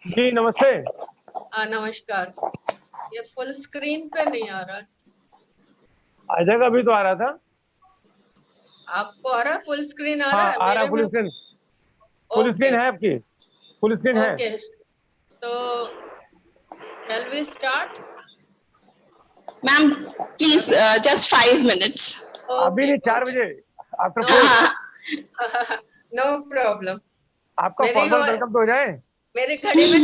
जी नमस्ते। नमस्कार। ये फुल स्क्रीन पे नहीं आ रहा। आ जाएगा, अभी तो आ रहा था। आपको आ रहा है? फुल स्क्रीन आ रहा हाँ है आ रहा है, मेरे में। Full screen. Full okay screen है आपकी? फुल स्क्रीन है। ओके, तो shall we start? Ma'am, please, just 5 minutes. अभी ओके नहीं, 4 ओके, बजे आफ्टर नो 4। No problem. आपका मेरी फॉर्मल वेलकम तो हो जाए। मेरी घड़ी में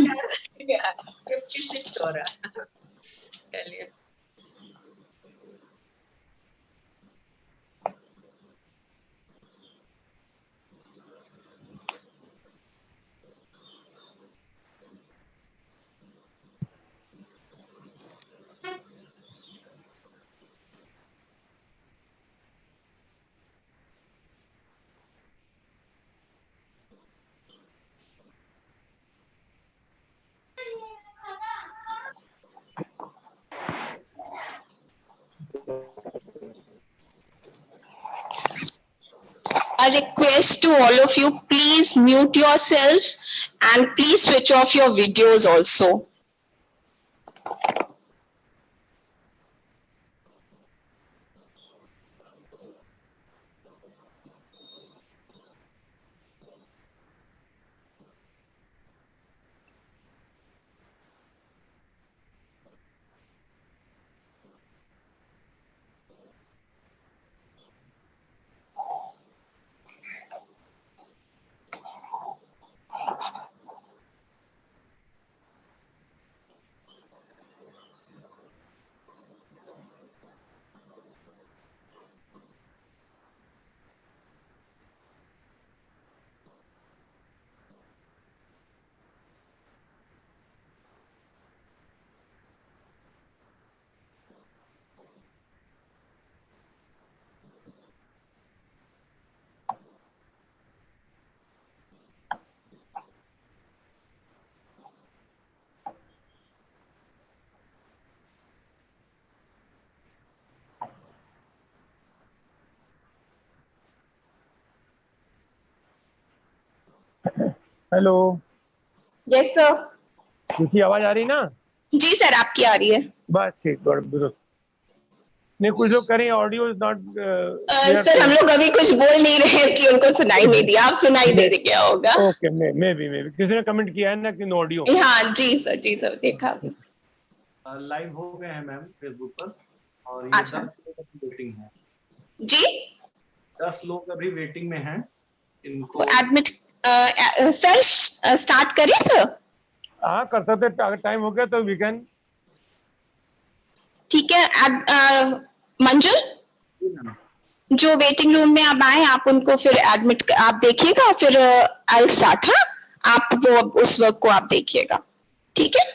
56 हो रहा है। चलिए। A request to all of you, please mute yourself and please switch off your videos also. Hello. Yes, sir. देखिए, आवाज आ रही ना? जी सर, आपकी आ रही है। बस ठीक, दुरुस्त। नहीं, कुछ लोग करें audio is not clear. Sir, हम लोग अभी कुछ बोल नहीं रहे हैं कि उनको सुनाई नहीं दिया। आप सुनाई दे रहे क्या होगा? ओके, मे बी किसी ने कमेंट किया है ना कि नो ऑडियो। हाँ जी सर, देखा अभी। लाइव हो गए हैं मैम फेसबुक पर, और ये अच्छा। 10 लोग अभी वेटिंग है। जी 10 लोग अभी वेटिंग में हैं। इनको एडमिट सर, स्टार्ट करिए सर। हाँ कर सकते, अगर टाइम हो गया तो वी कैन। ठीक है। मंजुल, जो वेटिंग रूम में अब आए, आप उनको फिर एडमिट आप देखिएगा, फिर आई स्टार्ट। हाँ, आप वो उस वक्त को आप देखिएगा, ठीक है?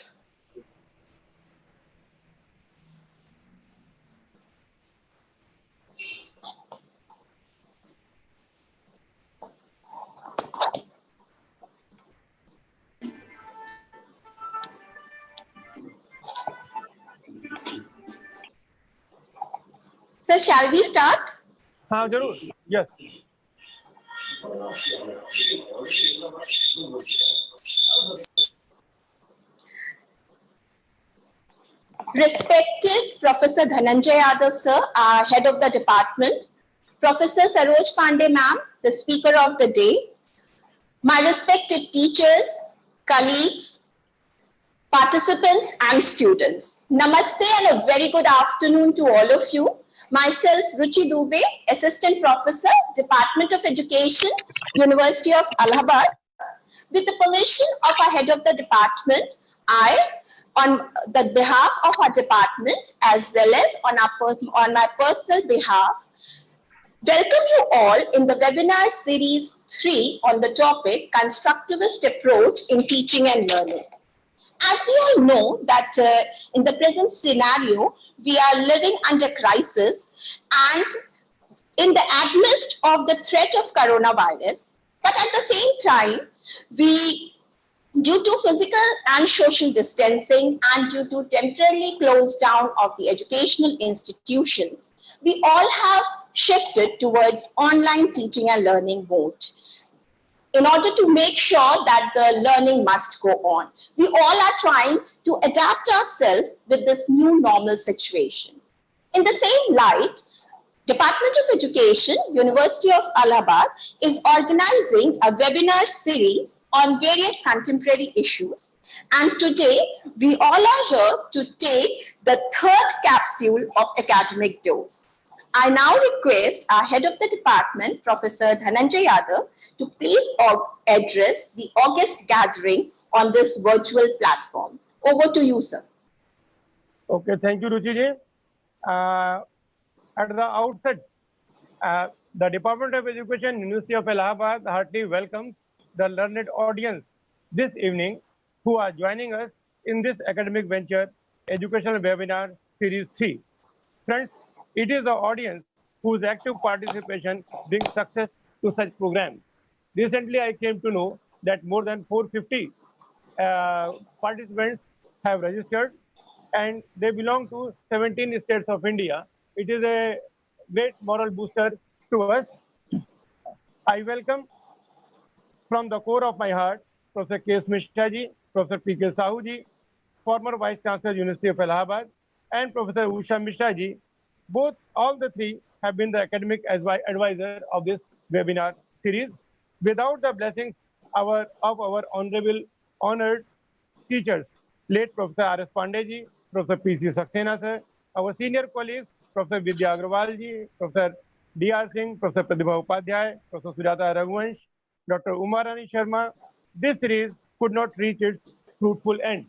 Sir, shall we start? हाँ जरूर, yes. Respected Professor Dhananjay Yadav sir, our head of the department, Professor Saroj Pandey ma'am, the speaker of the day, my respected teachers, colleagues, participants and students. Namaste and a very good afternoon to all of you. Myself, Ruchi Dubey, Assistant Professor, Department of Education, University of Allahabad. With the permission of our head of the department, I, on the behalf of our department as well as on my personal behalf, welcome you all in the webinar series 3 on the topic Constructivist Approach in Teaching and Learning. As we all know that in the present scenario, we are living under crisis and in the midst of the threat of coronavirus, but at the same time, due to physical and social distancing and due to temporarily close down of the educational institutions, we all have shifted towards online teaching and learning mode. in order to make sure that the learning must go on. We all are trying to adapt ourselves with this new normal situation. In the same light, Department of Education, University of Allahabad is organizing a webinar series on various contemporary issues. And today, we all are here to take the third capsule of academic dose. I now request our head of the department, Professor Dhananjay Yadav, to please address the August gathering on this virtual platform. Over to you, sir. Okay, thank you, Ruchi ji. At the outset, the Department of Education, University of Allahabad heartily welcomes the learned audience this evening who are joining us in this academic venture, Educational Webinar Series 3. Friends, it is the audience whose active participation brings success to such programs. Recently, I came to know that more than 450 participants have registered and they belong to 17 states of India. It is a great moral booster to us. I welcome from the core of my heart Professor K. Mishra ji, Professor P.K. Sahu ji, former Vice Chancellor, University of Allahabad, and Professor Usha Mishra ji. All the three have been the academic advisor of this webinar series. Without the blessings of our honored teachers, late Professor R.S. Pandey ji, Professor P.C. Saxena sir, our senior colleagues, Professor Vidya Agrawal ji, Professor D.R. Singh, Professor Pratibha Upadhyay, Professor Sujata Raghuvansh, Dr. Umarani Sharma, this series could not reach its fruitful end.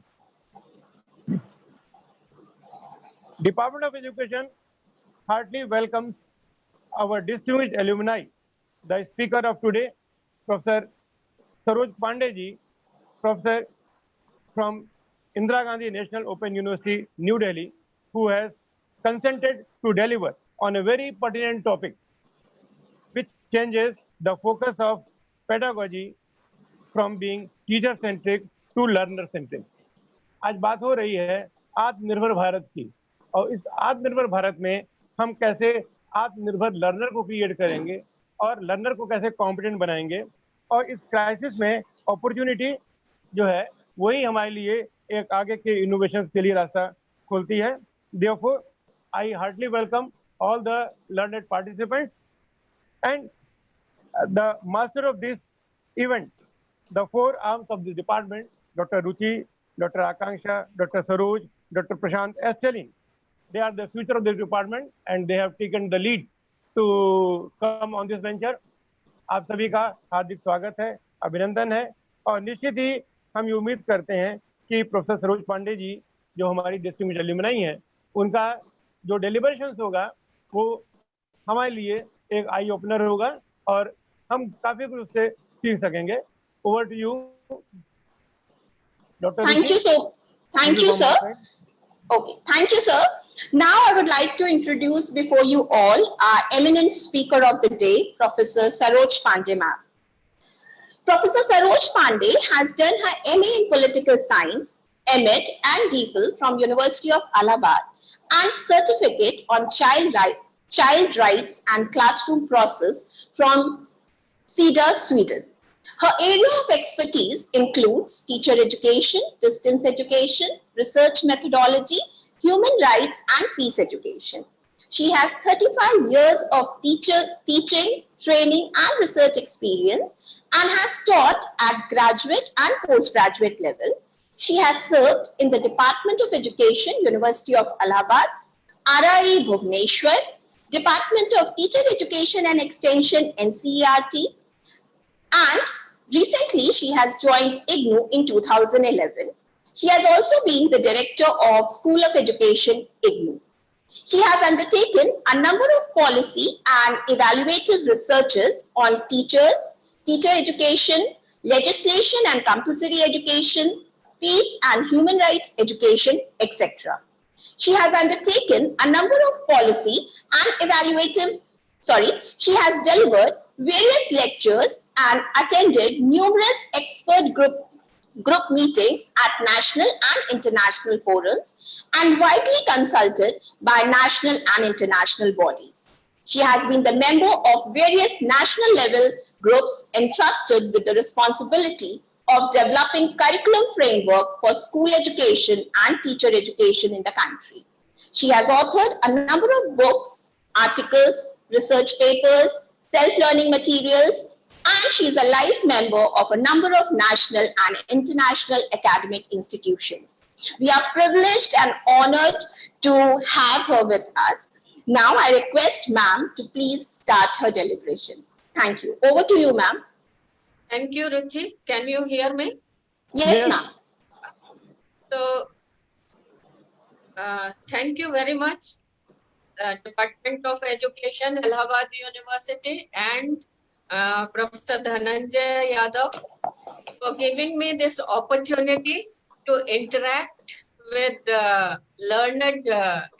Department of Education heartily welcomes our distinguished alumni. The speaker of today, Professor Saroj Pandey ji, Professor from Indira Gandhi National Open University, New Delhi, who has consented to deliver on a very pertinent topic, which changes the focus of pedagogy from being teacher-centric to learner-centric. आज बात हो रही है आत्मनिर्भर भारत की, और इस आत्मनिर्भर भारत में हम कैसे आत्मनिर्भर लर्नर को क्रिएट करेंगे और लर्नर को कैसे कॉम्पिटेंट बनाएंगे, और इस क्राइसिस में अपॉर्चुनिटी जो है वही हमारे लिए एक आगे के इनोवेशंस के लिए रास्ता खोलती है. Therefore, I heartily welcome all the learned participants and the master of this event, the four arms of the department, Dr. Ruchi, Dr. Akanksha, Dr. Saroj, Dr. Prashant S. Telling. They are the future of the department and they have taken the lead to come on this venture. आप सभी का हार्दिक स्वागत है, अभिनंदन है, और निश्चित ही हम ये उम्मीद करते हैं कि प्रोफेसर सरोज पांडे जी जो हमारी डिस्ट्रिक्ट एलुमनाई हैं, उनका जो डेलिब्रेशंस होगा वो हमारे लिए एक आई ओपनर होगा और हम काफी कुछ उससे सीख सकेंगे. Over to you doctor. Thank you, sir. Okay, thank you, sir. Now I would like to introduce before you all our eminent speaker of the day, Professor Saroj Pandey ma'am. Professor Saroj Pandey has done her MA in Political Science, MEd and DPhil from University of Allahabad and certificate on child rights and classroom process from CEDAR, Sweden. Her area of expertise includes teacher education, distance education, research methodology, human rights and peace education. She has 35 years of teaching, training and research experience and has taught at graduate and postgraduate level. She has served in the Department of Education, University of Allahabad, RIE Bhubaneswar, Department of Teacher Education and Extension, NCERT, and recently she has joined IGNOU in 2011. She has also been the director of School of Education, IGNOU. She has undertaken a number of policy and evaluative researches on teachers, teacher education, legislation and compulsory education, peace and human rights education, etc. She has undertaken a number of policy and she has delivered various lectures and attended numerous expert group meetings at national and international forums and widely consulted by national and international bodies. She has been the member of various national level groups entrusted with the responsibility of developing curriculum framework for school education and teacher education in the country. She has authored a number of books, articles, research papers, self-learning materials, and she is a life member of a number of national and international academic institutions. We are privileged and honored to have her with us. Now I request ma'am to please start her deliberation. Thank you. Over to you, ma'am. Thank you, Ruchi. Can you hear me? Yes, Yes. ma'am. So, thank you very much, Department of Education, Allahabad University, and Professor Dhananjay Yadav for giving me this opportunity to interact with learned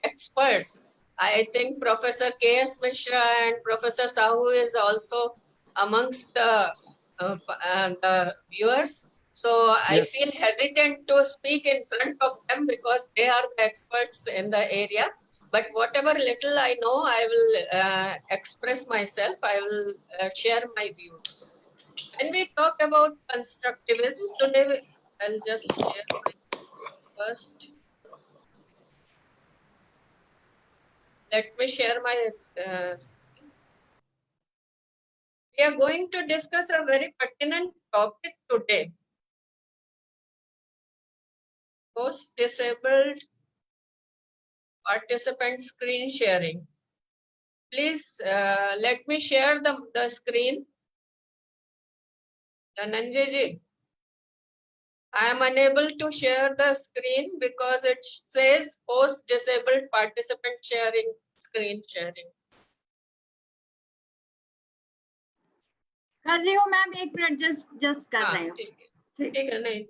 experts. I think Professor K.S. Mishra and Professor Sahu is also amongst the viewers. So I Yes. feel hesitant to speak in front of them because they are the experts in the area. But whatever little I know, I will express myself. I will share my views. When we talk about constructivism, today I'll just share my first. Let me share my. We are going to discuss a very pertinent topic today. Post-disabled participant screen sharing. Please let me share the screen. Dhananjay ji, I am unable to share the screen because it says post-disabled participant sharing, screen sharing. कर रही हूँ ma'am, एक minute just कर रही हूँ. ठीक है नहीं.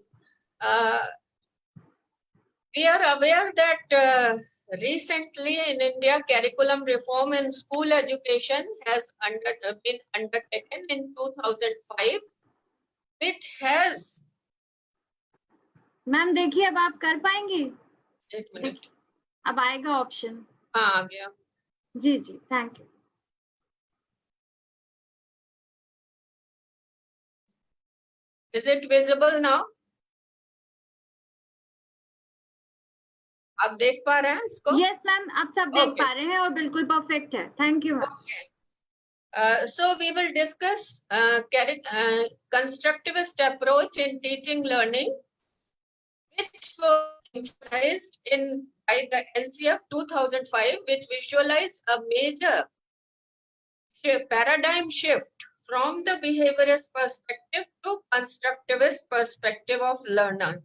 We are aware that recently in India, curriculum reform in school education has been undertaken in 2005, which has. Ma'am देखिए अब आप कर पाएंगी. एक मिनट. अब आएगा ऑप्शन. हाँ आ गया. जी जी thank you. Is it visible now? आप देख पा रहे हैं इसको? यस मैम, आप सब देख पा रहे हैं और बिल्कुल परफेक्ट है. Thank you ma'am. So we will discuss constructivist approach in teaching learning, which was emphasized by the NCF 2005, which visualized a major paradigm shift from the behaviorist perspective to constructivist perspective of learner.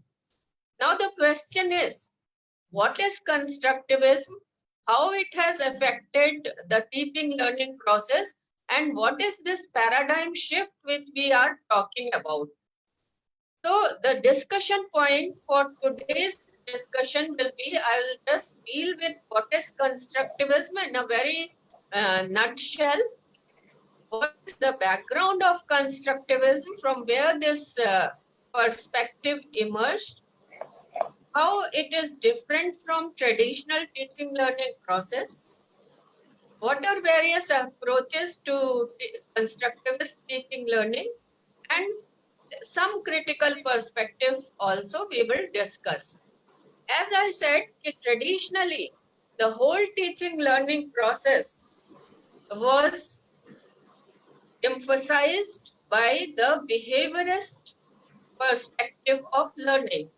Now the question is, what is constructivism? How it has affected the teaching learning process, and what is this paradigm shift which we are talking about? So the discussion point for today's discussion will be, I will just deal with what is constructivism in a very nutshell. What is the background of constructivism, from where this perspective emerged, how it is different from traditional teaching learning process, what are various approaches to constructivist teaching learning, and some critical perspectives also we will discuss. As I said, traditionally, the whole teaching learning process was emphasized by the behaviorist perspective of learning,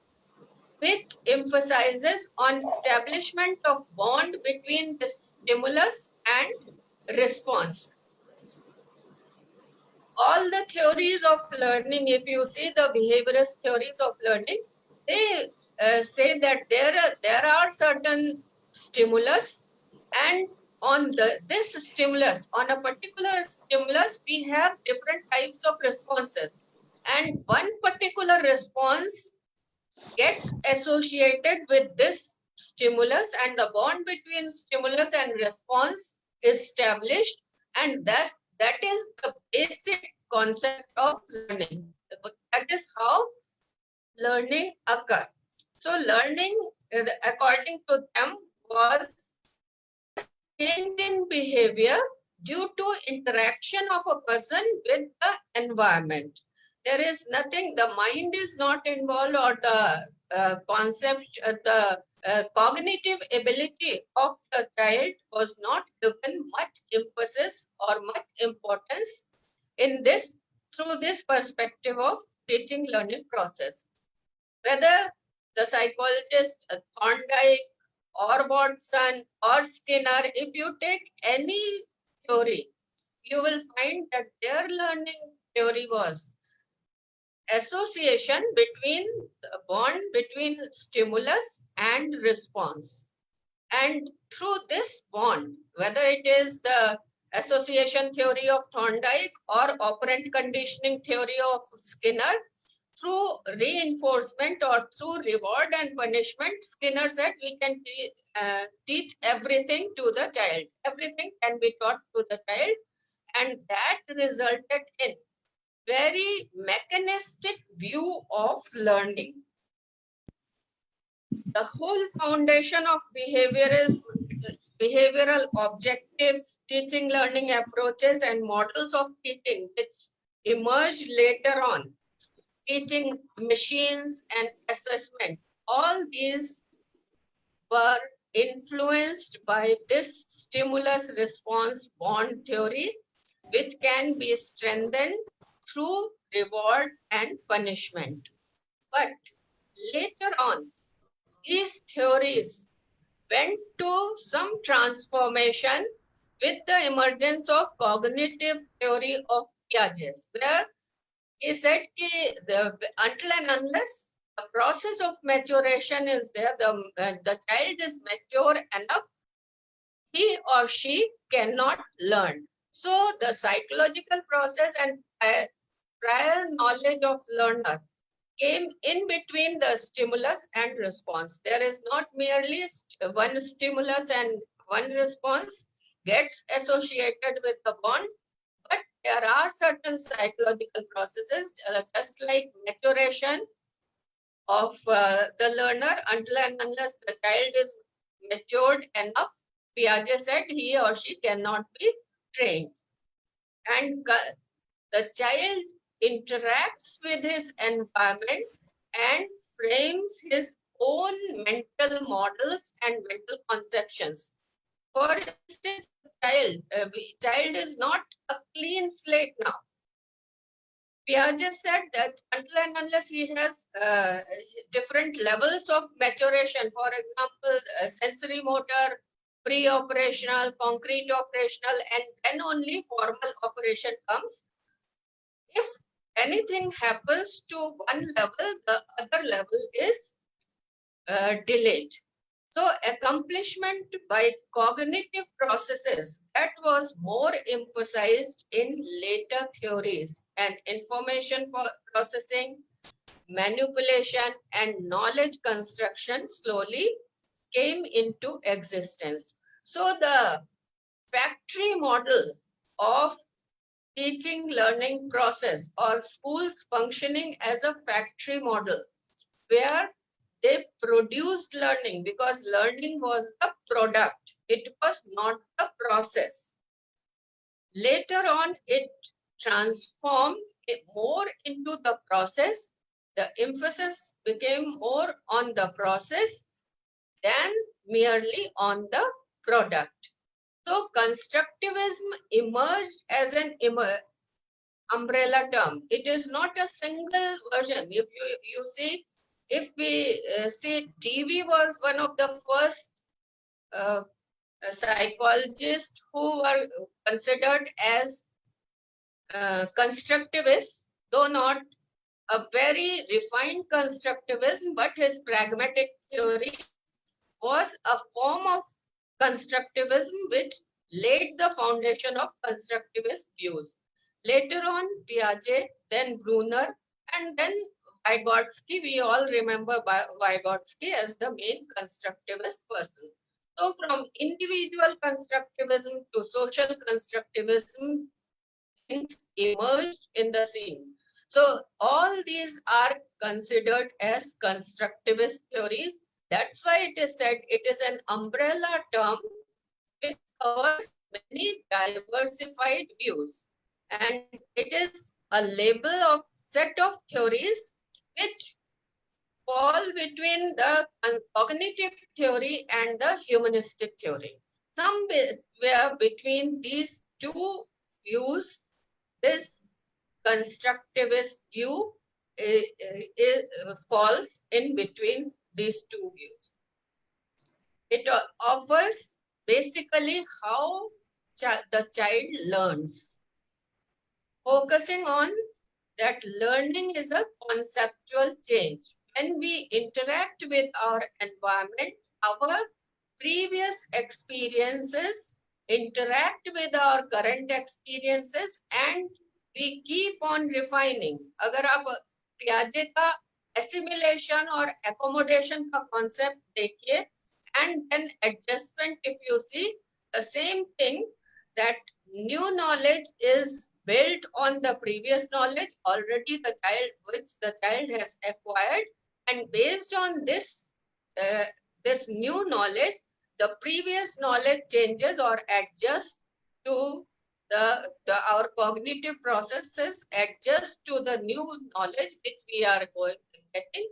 which emphasizes on establishment of bond between the stimulus and response. All the theories of learning, if you see the behaviorist theories of learning, they say that there are certain stimulus, and on this stimulus, on a particular stimulus, we have different types of responses, and one particular response gets associated with this stimulus, and the bond between stimulus and response is established, and that is the basic concept of learning. That is how learning occurs. So learning, according to them, was change in behavior due to interaction of a person with the environment. There is nothing, the mind is not involved, or the concept, the cognitive ability of the child was not given much emphasis or much importance in this, through this perspective of teaching learning process. Whether the psychologist Thorndike or Watson or Skinner, if you take any theory, you will find that their learning theory was association between the bond between stimulus and response. And through this bond, whether it is the association theory of Thorndike or operant conditioning theory of Skinner, through reinforcement or through reward and punishment, Skinner said we can teach everything to the child. Everything can be taught to the child, and that resulted in very mechanistic view of learning. The whole foundation of behavioral objectives, teaching learning approaches, and models of teaching, which emerged later on, teaching machines and assessment, all these were influenced by this stimulus response bond theory, which can be strengthened through reward and punishment. But later on, these theories went to some transformation with the emergence of cognitive theory of Piaget, where he said until and unless the process of maturation is there, the child is mature enough, he or she cannot learn. So the psychological process and prior knowledge of learner came in between the stimulus and response. There is not merely one stimulus and one response gets associated with the bond, but there are certain psychological processes, just like maturation of the learner. Until and unless the child is matured enough, Piaget said he or she cannot be trained. And the child interacts with his environment and frames his own mental models and mental conceptions. For instance, child is not a clean slate now. Piaget said that until and unless he has different levels of maturation, for example, sensory motor, pre-operational, concrete operational, and then only formal operation comes. If anything happens to one level, the other level is delayed. So accomplishment by cognitive processes, that was more emphasized in later theories, and information processing, manipulation, and knowledge construction slowly came into existence. So the factory model of teaching learning process, or schools functioning as a factory model where they produced learning, because learning was the product, it was not the process. Later on, it transformed it more into the process. The emphasis became more on the process than merely on the product. So constructivism emerged as an umbrella term. It is not a single version. If you see, if we see, TV was one of the first psychologists who were considered as constructivists, though not a very refined constructivism, but his pragmatic theory was a form of constructivism which laid the foundation of constructivist views. Later on, Piaget, then Brunner, and then Vygotsky. We all remember Vygotsky as the main constructivist person. So from individual constructivism to social constructivism, things emerged in the scene. So all these are considered as constructivist theories. That's why it is said it is an umbrella term which covers many diversified views, and it is a label of set of theories which fall between the cognitive theory and the humanistic theory. Somewhere between these two views, this constructivist view falls in between these two views. It offers basically how the child learns, focusing on that learning is a conceptual change. When we interact with our environment, our previous experiences interact with our current experiences and we keep on refining. अगर आप पियाजे का assimilation और accommodation का concept देखिए, and then adjustment, if you see the same thing, that new knowledge is built on the previous knowledge already which the child has acquired, and based on this this new knowledge, the previous knowledge changes or adjusts to our cognitive processes adjust to the new knowledge which we are getting,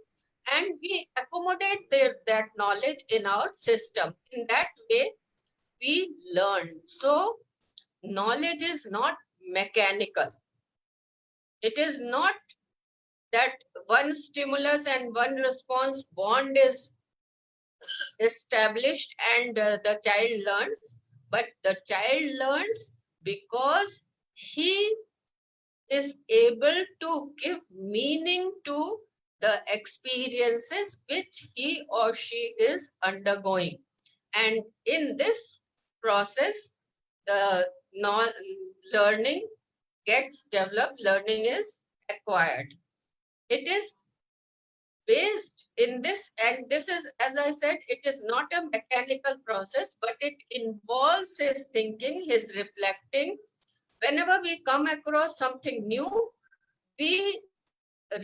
and we accommodate that knowledge in our system. In that way, we learn. So knowledge is not mechanical. It is not that one stimulus and one response bond is established and the child learns, but the child learns because he is able to give meaning to the experiences which he or she is undergoing. And in this process, the learning gets developed, learning is acquired. It is based in this, and this is, as I said, it is not a mechanical process, but it involves his thinking, his reflecting. Whenever we come across something new, we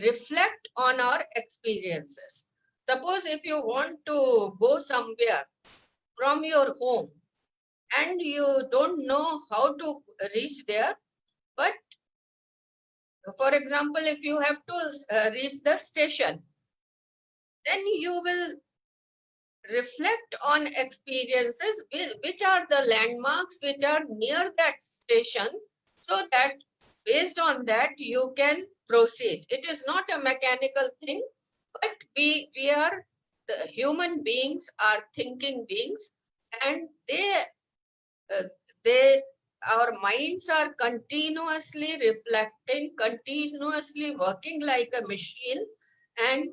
reflect on our experiences. Suppose if you want to go somewhere from your home and you don't know how to reach there, but for example, if you have to reach the station, then you will reflect on experiences which are the landmarks which are near that station, so that based on that you can proceed. It is not a mechanical thing, but we are, the human beings are thinking beings, and our minds are continuously reflecting, continuously working like a machine and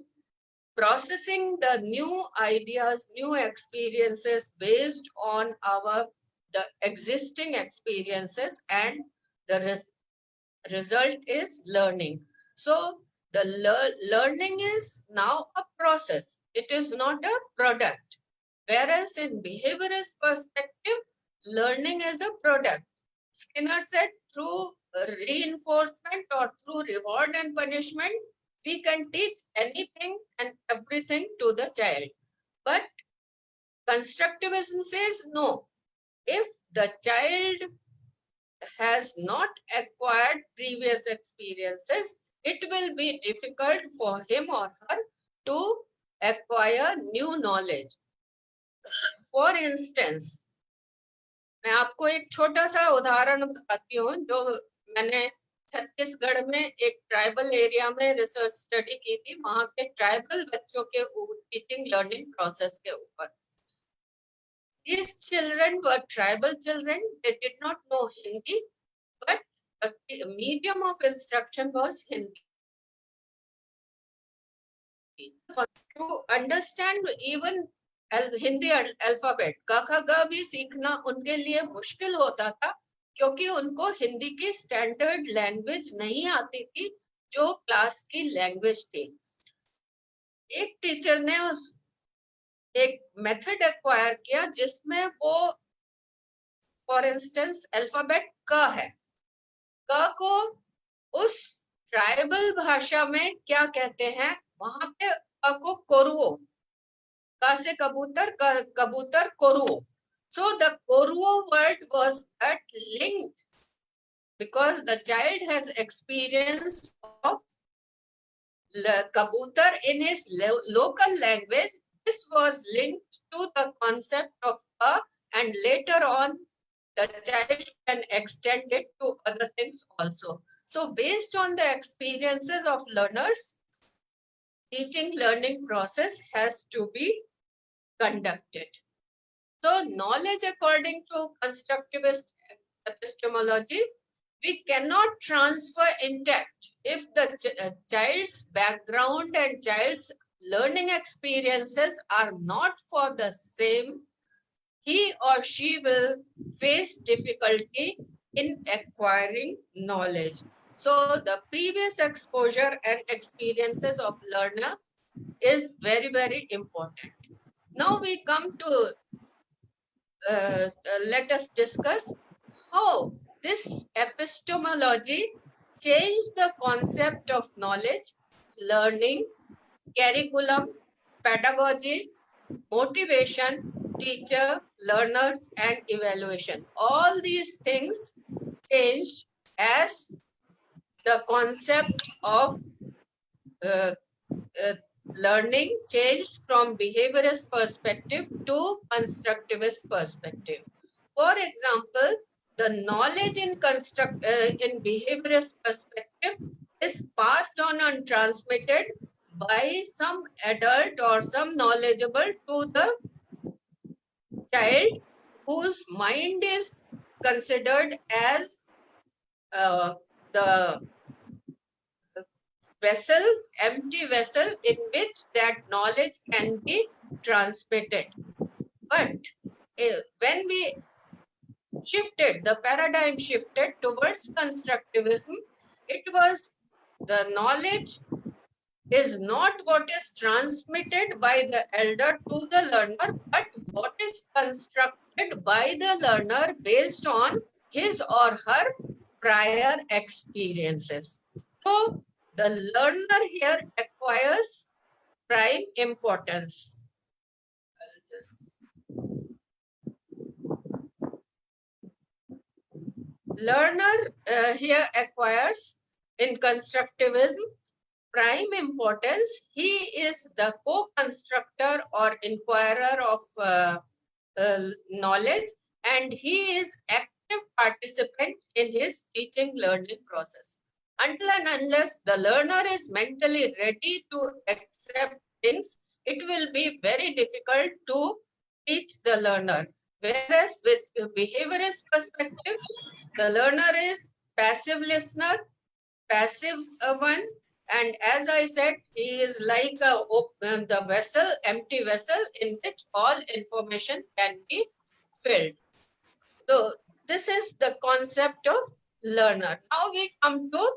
processing the new ideas, new experiences based on the existing experiences, and the result is learning. So the learning is now a process. It is not a product. Whereas in behaviorist perspective, learning is a product. Skinner said through reinforcement or through reward and punishment, we can teach anything and everything to the child. But constructivism says no. If the child has not acquired previous experiences, it will be difficult for him or her to acquire new knowledge. For instance, मैं आपको एक छोटा सा उदाहरण बताती हूँ जो मैंने छत्तीसगढ़ में एक ट्राइबल एरिया में रिसर्च स्टडी की थी, वहां के ट्राइबल बच्चों के टीचिंग लर्निंग प्रोसेस के ऊपर. These children were tribal children. They did not know Hindi, but the medium of instruction was Hindi. To understand even Hindi alphabet क ख ग भी सीखना उनके लिए मुश्किल होता था, क्योंकि उनको हिंदी की स्टैंडर्ड लैंग्वेज नहीं आती थी जो क्लास की लैंग्वेज थी. एक टीचर ने एक मेथड एक्वायर किया जिसमें वो फॉर इंस्टेंस अल्फाबेट क है, क को उस ट्राइबल भाषा में क्या कहते हैं, वहां पे क को कोरुओ, क से कबूतर, कबूतर कोरुओ, So the Koruo word was that linked because the child has experience of kabutar in his local language. This was linked to the concept of a, and later on the child can extend it to other things also. So based on the experiences of learners, teaching learning process has to be conducted. So knowledge according to constructivist epistemology, we cannot transfer intact if the child's background and child's learning experiences are not for the same. He or she will face difficulty in acquiring knowledge. So the previous exposure and experiences of learner is very, very important. Now we come to let us discuss how this epistemology changed the concept of knowledge, learning, curriculum, pedagogy, motivation, teacher, learners, and evaluation. All these things changed as the concept of learning changed from behaviorist perspective to constructivist perspective. For example, the knowledge in behaviorist perspective is passed on and transmitted by some adult or some knowledgeable to the child whose mind is considered as the vessel, empty vessel in which that knowledge can be transmitted. But when we shifted, the paradigm shifted towards constructivism, it was the knowledge is not what is transmitted by the elder to the learner, but what is constructed by the learner based on his or her prior experiences. So the learner here acquires prime importance. Learner here acquires in constructivism prime importance. He is the co-constructor or inquirer of knowledge, and he is active participant in his teaching learning process. Until and unless the learner is mentally ready to accept things, it will be very difficult to teach the learner. Whereas with behaviorist perspective, the learner is passive listener, passive one, and as I said, he is like the vessel, empty vessel in which all information can be filled. So this is the concept of learner. Now we come to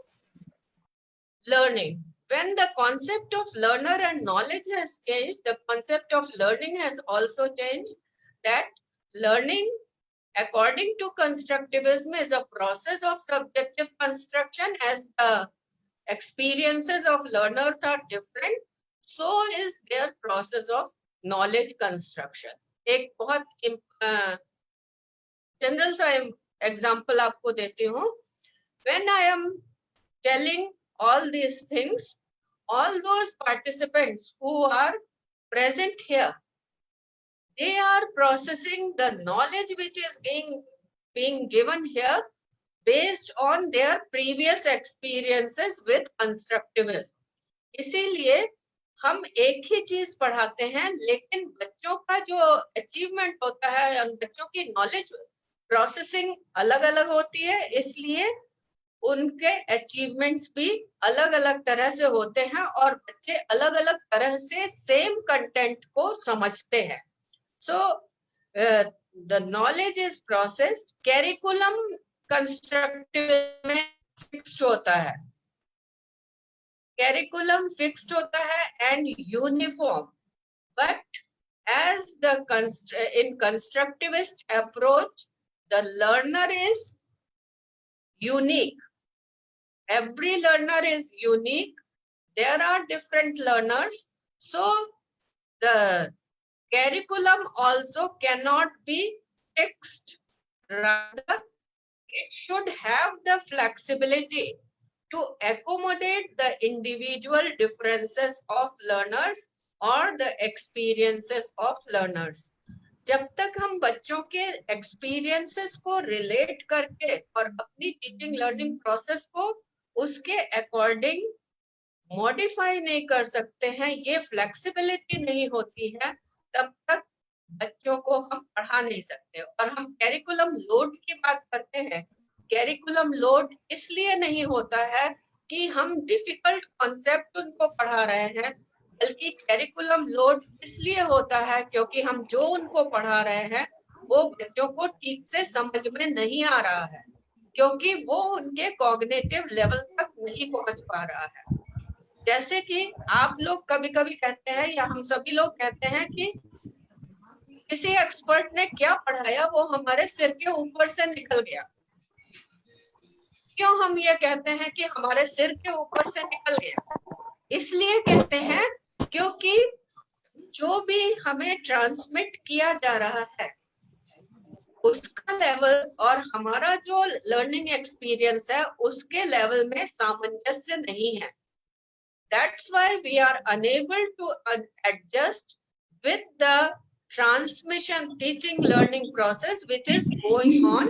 learning. When the concept of learner and knowledge has changed, the concept of learning has also changed. That learning, according to constructivism, is a process of subjective construction. As the experiences of learners are different, so is their process of knowledge construction. एक बहुत general सा example आपको देती हूँ. When I am telling all these things, all those participants who are present here, they are processing the knowledge which is being given here based on their previous experiences with constructivism. इसीलिए हम एक ही चीज पढ़ाते हैं, लेकिन बच्चों का जो अचीवमेंट होता है, बच्चों की नॉलेज प्रोसेसिंग अलग अलग होती है, इसलिए उनके अचीवमेंट्स भी अलग अलग तरह से होते हैं और बच्चे अलग अलग तरह से सेम कंटेंट को समझते हैं. So the knowledge is processed. Curriculum constructive में फिक्स्ड होता है, curriculum fixed hota hai and uniform, but as the in constructivist approach, the learner is unique. Every learner is unique. There are different learners, so the curriculum also cannot be fixed. Rather, it should have the flexibility to accommodate the individual differences of learners or the experiences of learners. जब तक हम बच्चों के experiences को relate करके और अपनी teaching learning process को उसके अकॉर्डिंग मॉडिफाई नहीं कर सकते हैं, ये फ्लेक्सिबिलिटी नहीं होती है, तब तक बच्चों को हम पढ़ा नहीं सकते। और हम कैरिकुलम लोड की बात करते हैं, कैरिकुलम लोड इसलिए नहीं होता है कि हम डिफिकल्ट कॉन्सेप्ट उनको पढ़ा रहे हैं, बल्कि कैरिकुलम लोड इसलिए होता है क्योंकि हम जो उनको पढ़ा रहे हैं वो बच्चों को ठीक से समझ में नहीं आ रहा है, क्योंकि वो उनके कॉग्निटिव लेवल तक नहीं पहुंच पा रहा है। जैसे कि आप लोग कभी कभी कहते हैं या हम सभी लोग कहते हैं कि किसी एक्सपर्ट ने क्या पढ़ाया वो हमारे सिर के ऊपर से निकल गया। क्यों हम ये कहते हैं कि हमारे सिर के ऊपर से निकल गया? इसलिए कहते हैं क्योंकि जो भी हमें ट्रांसमिट किया जा रहा है उसका लेवल और हमारा जो लर्निंग एक्सपीरियंस है उसके लेवल में सामंजस्य नहीं है। That's why we are unable to adjust with the transmission teaching learning process which is going on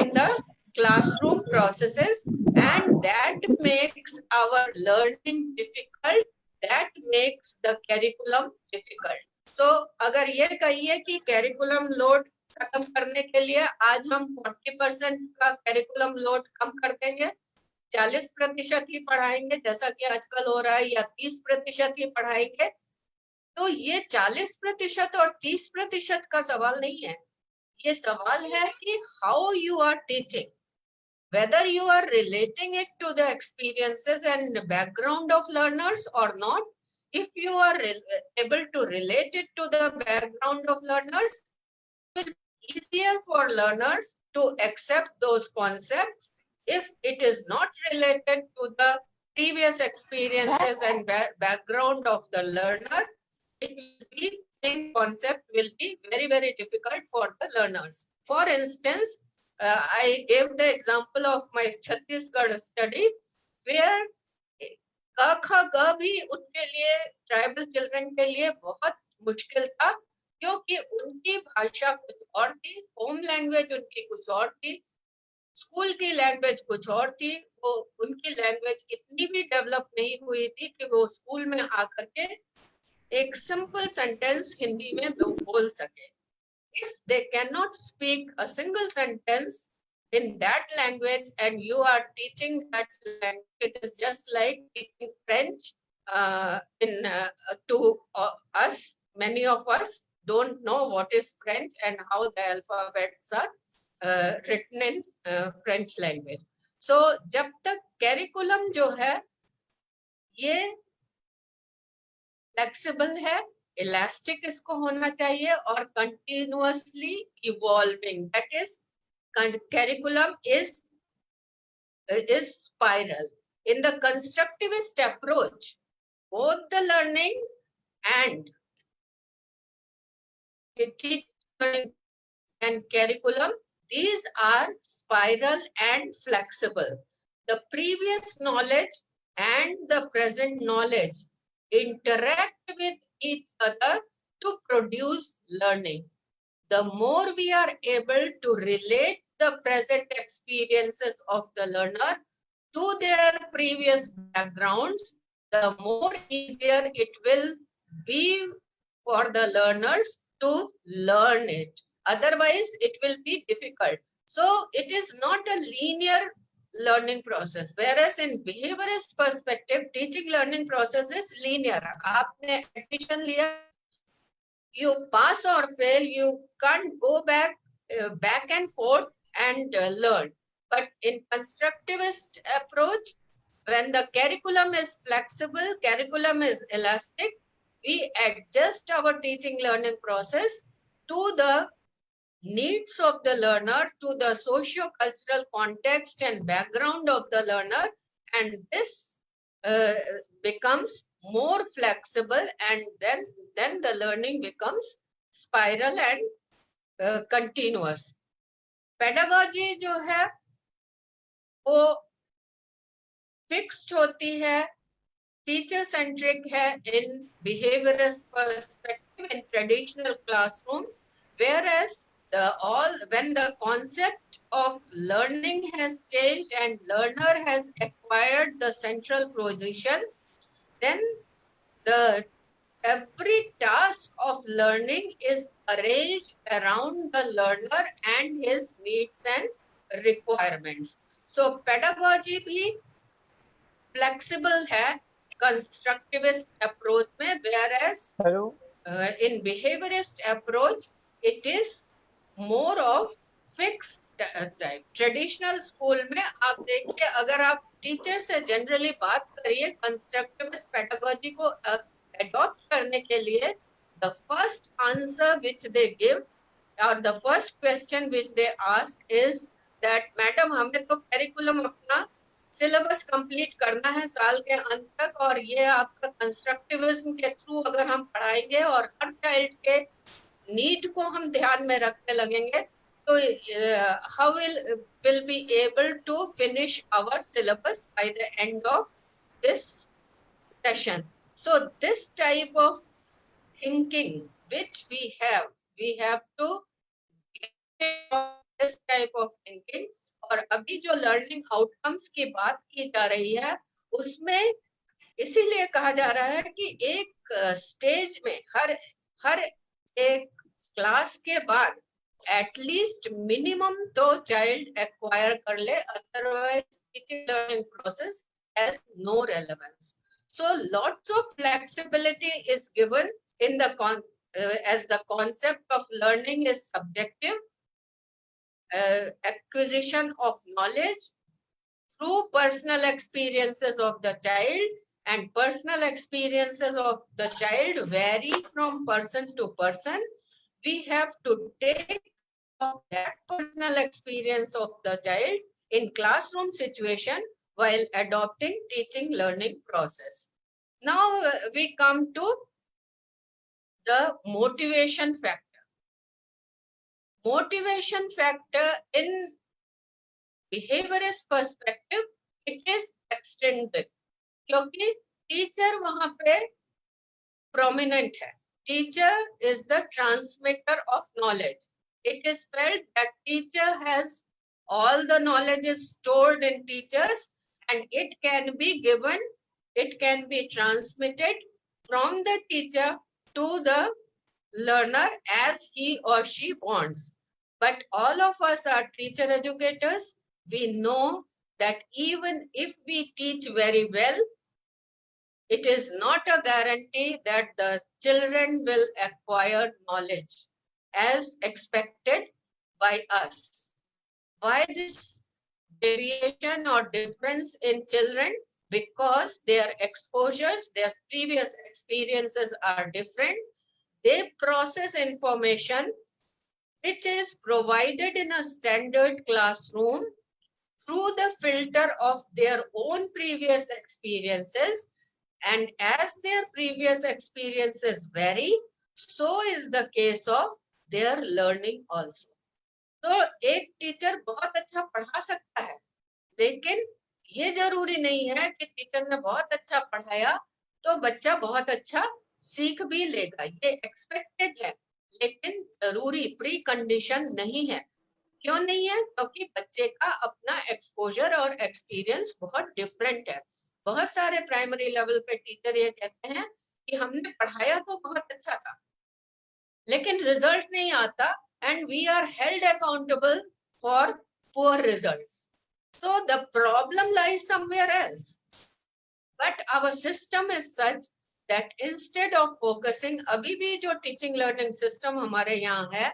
in the classroom processes, and that makes our learning difficult, that makes the curriculum difficult. So अगर ये कहिए कि curriculum load खत्म करने के लिए आज हम 40% का curriculum load कम कर देंगे, 40% ही पढ़ाएंगे जैसा कि आजकल हो रहा है, या 30% ही पढ़ाएंगे, तो ये 40% और 30% का सवाल नहीं है। ये सवाल है कि how you are teaching, whether you are relating it to the experiences and background of learners or not. If you are able to relate it to the background of learners, it will be easier for learners to accept those concepts. If it is not related to the previous experiences and background of the learner, it will be same concept will be very, very difficult for the learners. For instance, I gave the example of my Chhattisgarh study where क ख ग भी उनके लिए, tribal children के लिए बहुत मुश्किल था, क्योंकि उनकी भाषा कुछ और थी, होम लैंग्वेज उनकी कुछ और थी, स्कूल की लैंग्वेज कुछ और थी, वो उनकी लैंग्वेज इतनी भी डेवलप नहीं हुई थी कि वो स्कूल में आकर के एक सिंपल सेंटेंस हिंदी में बोल सके। If they cannot speak a single sentence in that language and you are teaching that language, it is just like teaching French to us. Many of us don't know what is French and how the alphabets are written in French language. So, जब तक curriculum जो है ये flexible है, elastic इसको होना चाहिए और continuously evolving, that is curriculum is spiral. In the constructivist approach, both the learning and teaching and curriculum, these are spiral and flexible. The previous knowledge and the present knowledge interact with each other to produce learning. The more we are able to relate the present experiences of the learner to their previous backgrounds, the more easier it will be for the learners to learn it. Otherwise, it will be difficult. So it is not a linear learning process, whereas in behaviorist perspective, teaching learning process is linear. आपने admission लिया, you pass or fail, you can't go back and forth and learn. But in constructivist approach, when the curriculum is flexible, curriculum is elastic, we adjust our teaching learning process to the needs of the learner, to the socio-cultural context and background of the learner, and this becomes more flexible, and then the learning becomes spiral and continuous. Pedagogy जो है वो fixed होती है, teacher centric है in behaviorist perspective in traditional classrooms, whereas when the concept of learning has changed and learner has acquired the central position, then every task of learning is arranged around the learner and his needs and requirements. So pedagogy भी flexible है constructivist approach में, whereas Hello. in behaviorist approach it is more of fixed type. Traditional school में आप देखिए, अगर आप teacher से generally बात करिए कंस्ट्रक्टिविस्ट पेडागोजी को adopt करने के लिए, the first answer which they give or the first question which they ask is that madam हमें तो करिकुलम अपना सिलेबस कंप्लीट करना है साल के अंत तक, और ये आपका कंस्ट्रक्टिविज्म के थ्रू अगर हम पढ़ाएंगे और हर चाइल्ड के नीड को हम ध्यान में रखने लगेंगे तो how will be able to finish our syllabus by the end of this session. So this type of thinking which we have to get this type of thinking. और अभी जो लर्निंग आउटकम्स की बात की जा रही है उसमें इसीलिए कहा जा रहा है कि एक स्टेज में हर एक क्लास के बाद एटलीस्ट मिनिमम 2 चाइल्ड एक्वायर कर ले, otherwise teaching learning process has no relevance. So lots of flexibility is given in the as the concept of learning is subjective. Acquisition of knowledge through personal experiences of the child, and personal experiences of the child vary from person to person. We have to take of that personal experience of the child in classroom situation while adopting teaching learning process. Now we come to the motivation factor. Motivation factor in behaviorist perspective, it is extrinsic, क्योंकि teacher वहां पे prominent है. Teacher is the transmitter of knowledge. It is felt that teacher has all the knowledge is stored in teachers and it can be given, it can be transmitted from the teacher to the learner as he or she wants. But all of us are teacher educators. We know that even if we teach very well, it is not a guarantee that the children will acquire knowledge as expected by us. Why this deviation or difference in children? Because their exposures, their previous experiences are different. They process information which is provided in a standard classroom through the filter of their own previous experiences, and as their previous experiences vary, so is the case of their learning also. तो एक teacher बहुत अच्छा पढ़ा सकता है, लेकिन ये जरूरी नहीं है कि टीचर ने बहुत अच्छा पढ़ाया तो बच्चा बहुत अच्छा सीख भी लेगा. ये एक्सपेक्टेड है, लेकिन जरूरी प्री कंडीशन नहीं है. क्यों नहीं है? क्योंकि बच्चे का अपना एक्सपोजर और एक्सपीरियंस बहुत डिफरेंट है. बहुत सारे प्राइमरी लेवल पे टीचर ये कहते हैं कि हमने पढ़ाया तो बहुत अच्छा था, लेकिन रिजल्ट नहीं आता, and we are held accountable for poor results. So the problem lies somewhere else. But our system is such that instead of focusing, अभी भी जो teaching learning system हमारे यहाँ है,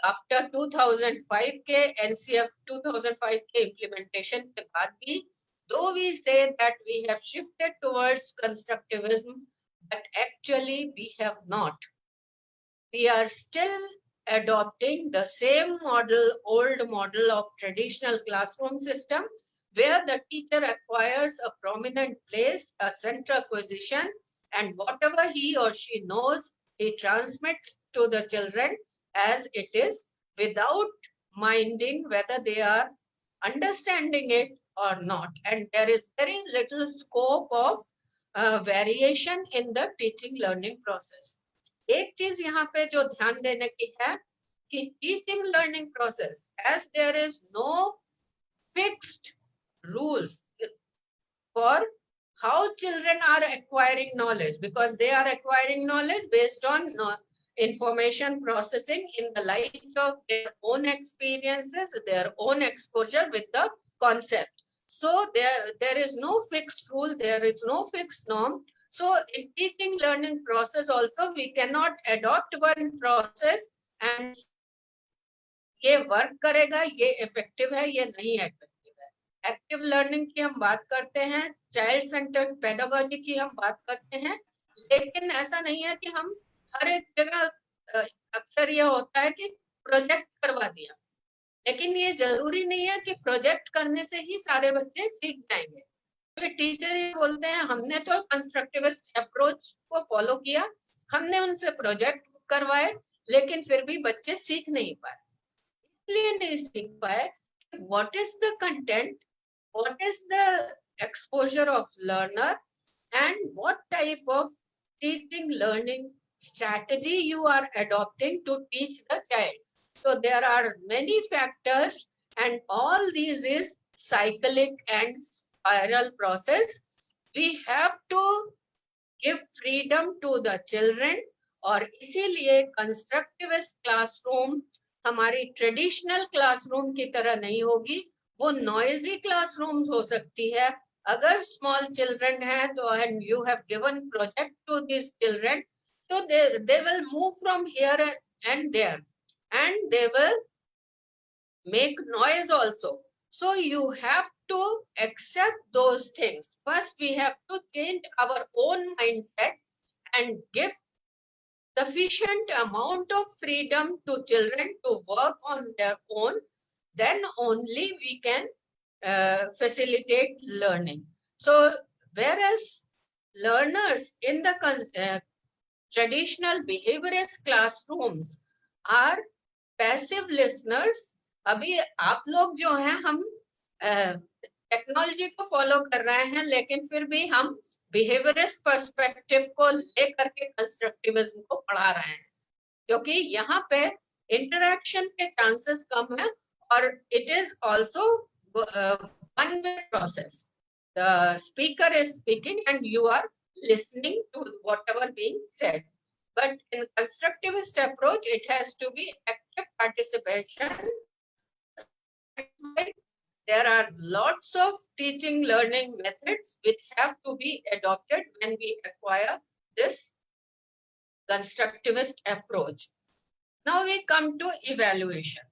after 2005 के NCF 2005 के implementation के बाद भी, though we say that we have shifted towards constructivism, but actually we have not. We are still adopting the same model, old model of traditional classroom system, where the teacher acquires a prominent place, a central position, and whatever he or she knows, he transmits to the children as it is without minding whether they are understanding it or not. And there is very little scope of variation in the teaching learning process. एक चीज यहाँ पे जो ध्यान देने की है कि teaching learning process, as there is no fixed rules for how children are acquiring knowledge, because they are acquiring knowledge based on information processing in the light of their own experiences, their own exposure with the concept. So there is no fixed rule, there is no fixed norm. So in teaching learning process also, we cannot adopt one process and ये work करेगा, ये effective है, ये नहीं effective है. Active learning की हम बात करते हैं, चाइल्ड सेंटर्ड पेडागोजी की हम बात करते हैं, लेकिन ऐसा नहीं है कि हम हर एक जगह अक्सर ये होता है कि प्रोजेक्ट करवा दिया, लेकिन ये जरूरी नहीं है कि प्रोजेक्ट करने से ही सारे बच्चे सीख जाएंगे. तो टीचर ये बोलते हैं हमने तो कंस्ट्रक्टिविस्ट अप्रोच को फॉलो किया, हमने उनसे प्रोजेक्ट करवाए, लेकिन फिर भी बच्चे सीख नहीं पाए. इसलिए नहीं सीख पाए. What is the content, what is the exposure of learner, and what type of teaching learning strategy you are adopting to teach the child. So there are many factors, and all these is cyclic and spiral process. We have to give freedom to the children, और इसीलिए constructivist classroom हमारी traditional classroom की तरह नहीं होगी, वो noisy classrooms हो सकती है. अगर स्मॉल चिल्ड्रन है तो and you have given project to this children, तो they will move from here and there and they will make noise also. So you have to accept those things. First, we have to change our own mindset and give sufficient amount of freedom to children to work on their own. Then only we can facilitate learning. So whereas learners in the traditional behaviorist classrooms are passive listeners, अभी आप लोग जो हैं हम technology को follow कर रहे हैं, लेकिन फिर भी हम बिहेवियरिस्ट पर्सपेक्टिव को लेकर के कंस्ट्रक्टिविज्म को पढ़ा रहे हैं, क्योंकि यहाँ पे इंटरैक्शन के चांसेस कम है और it is also one way process. The speaker is speaking and you are listening to whatever being said. But in constructivist approach, it has to be active participation. There are lots of teaching learning methods which have to be adopted when we acquire this constructivist approach. Now we come to evaluation.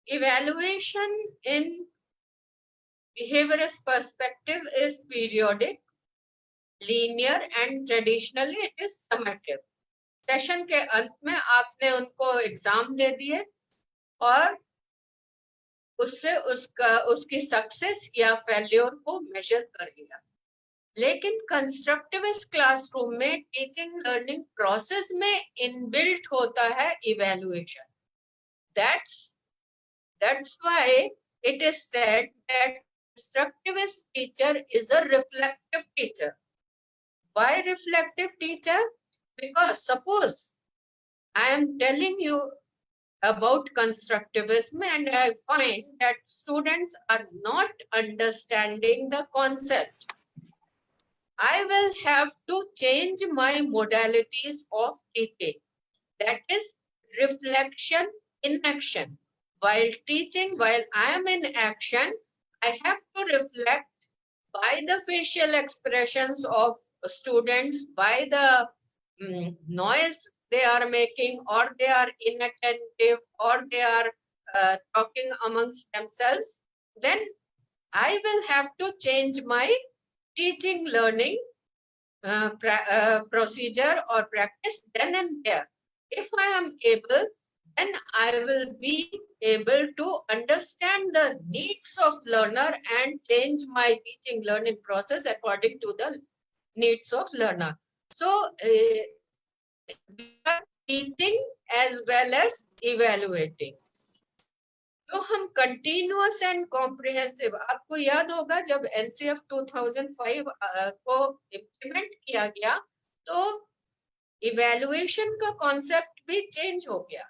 Evaluation in behaviorist perspective is periodic, linear, and traditionally it is summative. Session के अंत में आपने उनको exam दे दिए और उससे उसकी success या फेल्योर को मेजर कर लिया. लेकिन कंस्ट्रक्टिविस्ट क्लासरूम में टीचिंग लर्निंग प्रोसेस में इनबिल्ट होता है evaluation. That's why it is said that constructivist teacher is a reflective teacher. Why reflective teacher? Because suppose I am telling you about constructivism and I find that students are not understanding the concept. I will have to change my modalities of teaching. That is reflection in action. While teaching, while I am in action, I have to reflect by the facial expressions of students, by the noise they are making, or they are inattentive, or they are talking amongst themselves. Then I will have to change my teaching learning procedure or practice then and there. If I am able, then I will be able to understand the needs of learner and change my teaching learning process according to the needs of learner. So we are teaching as well as evaluating. तो हम continuous and comprehensive, आपको याद होगा जब NCF 2005 को implement किया गया तो इवैल्यूएशन का कॉन्सेप्ट भी चेंज हो गया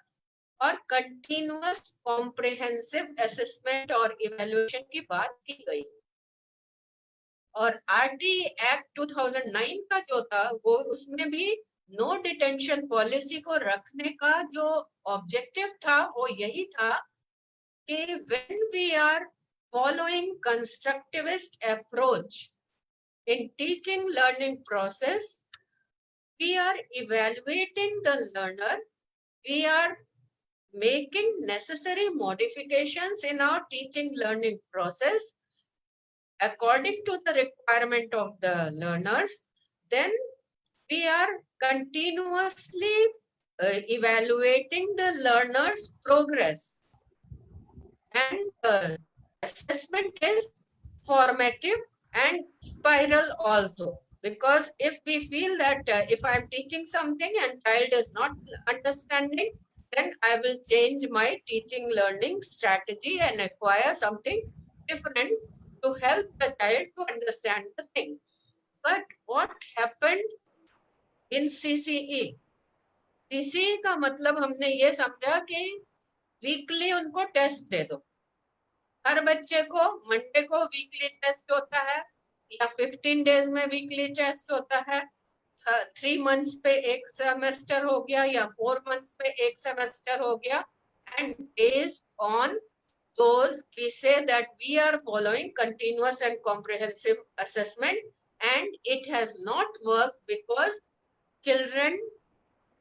और कंटिन्यूअस कॉम्प्रिहेंसिव असेसमेंट और इवैल्यूएशन की बात की गई। और आरटी एक्ट 2009 का जो था वो उसमें भी नो डिटेंशन पॉलिसी को रखने का जो ऑब्जेक्टिव था वो यही था कि when we are following constructivist approach in teaching learning process, we are evaluating the learner, we are making necessary modifications in our teaching learning process according to the requirement of the learners, then we are continuously evaluating the learner's progress. And assessment is formative and spiral also, because if we feel that if I am teaching something and child is not understanding, then I will change my teaching learning strategy and acquire something different to help the child to understand the thing. But what happened in CCE? CCE का मतलब हमने ये समझा कि weekly उनको test दे दो। हर बच्चे को मंडे को वीकली टेस्ट होता है या 15 डेज में वीकली टेस्ट होता है। 3 मंथ्स पे एक सेमेस्टर हो गया या 4 मंथ्स पे एक सेमेस्टर हो गया। And based on those we say that we are following continuous and comprehensive assessment, and it has not worked because children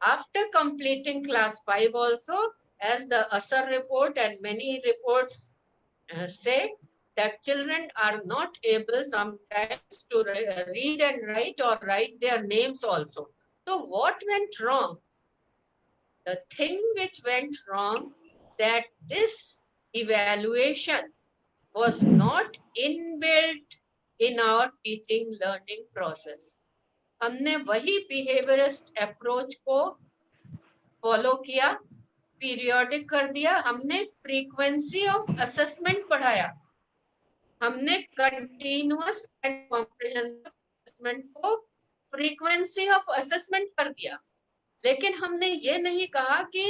after completing class 5 also, as the ASAR report and many reports say that children are not able sometimes to read and write or write their names also. So what went wrong? The thing which went wrong, that this evaluation was not inbuilt in our teaching learning process. हमने वही behaviourist approach को follow किया, periodic कर दिया, हमने frequency of assessment बढ़ाया, हमने continuous and comprehensive assessment को फ्रीक्वेंसी ऑफ असेसमेंट कर दिया। लेकिन हमने ये नहीं कहा कि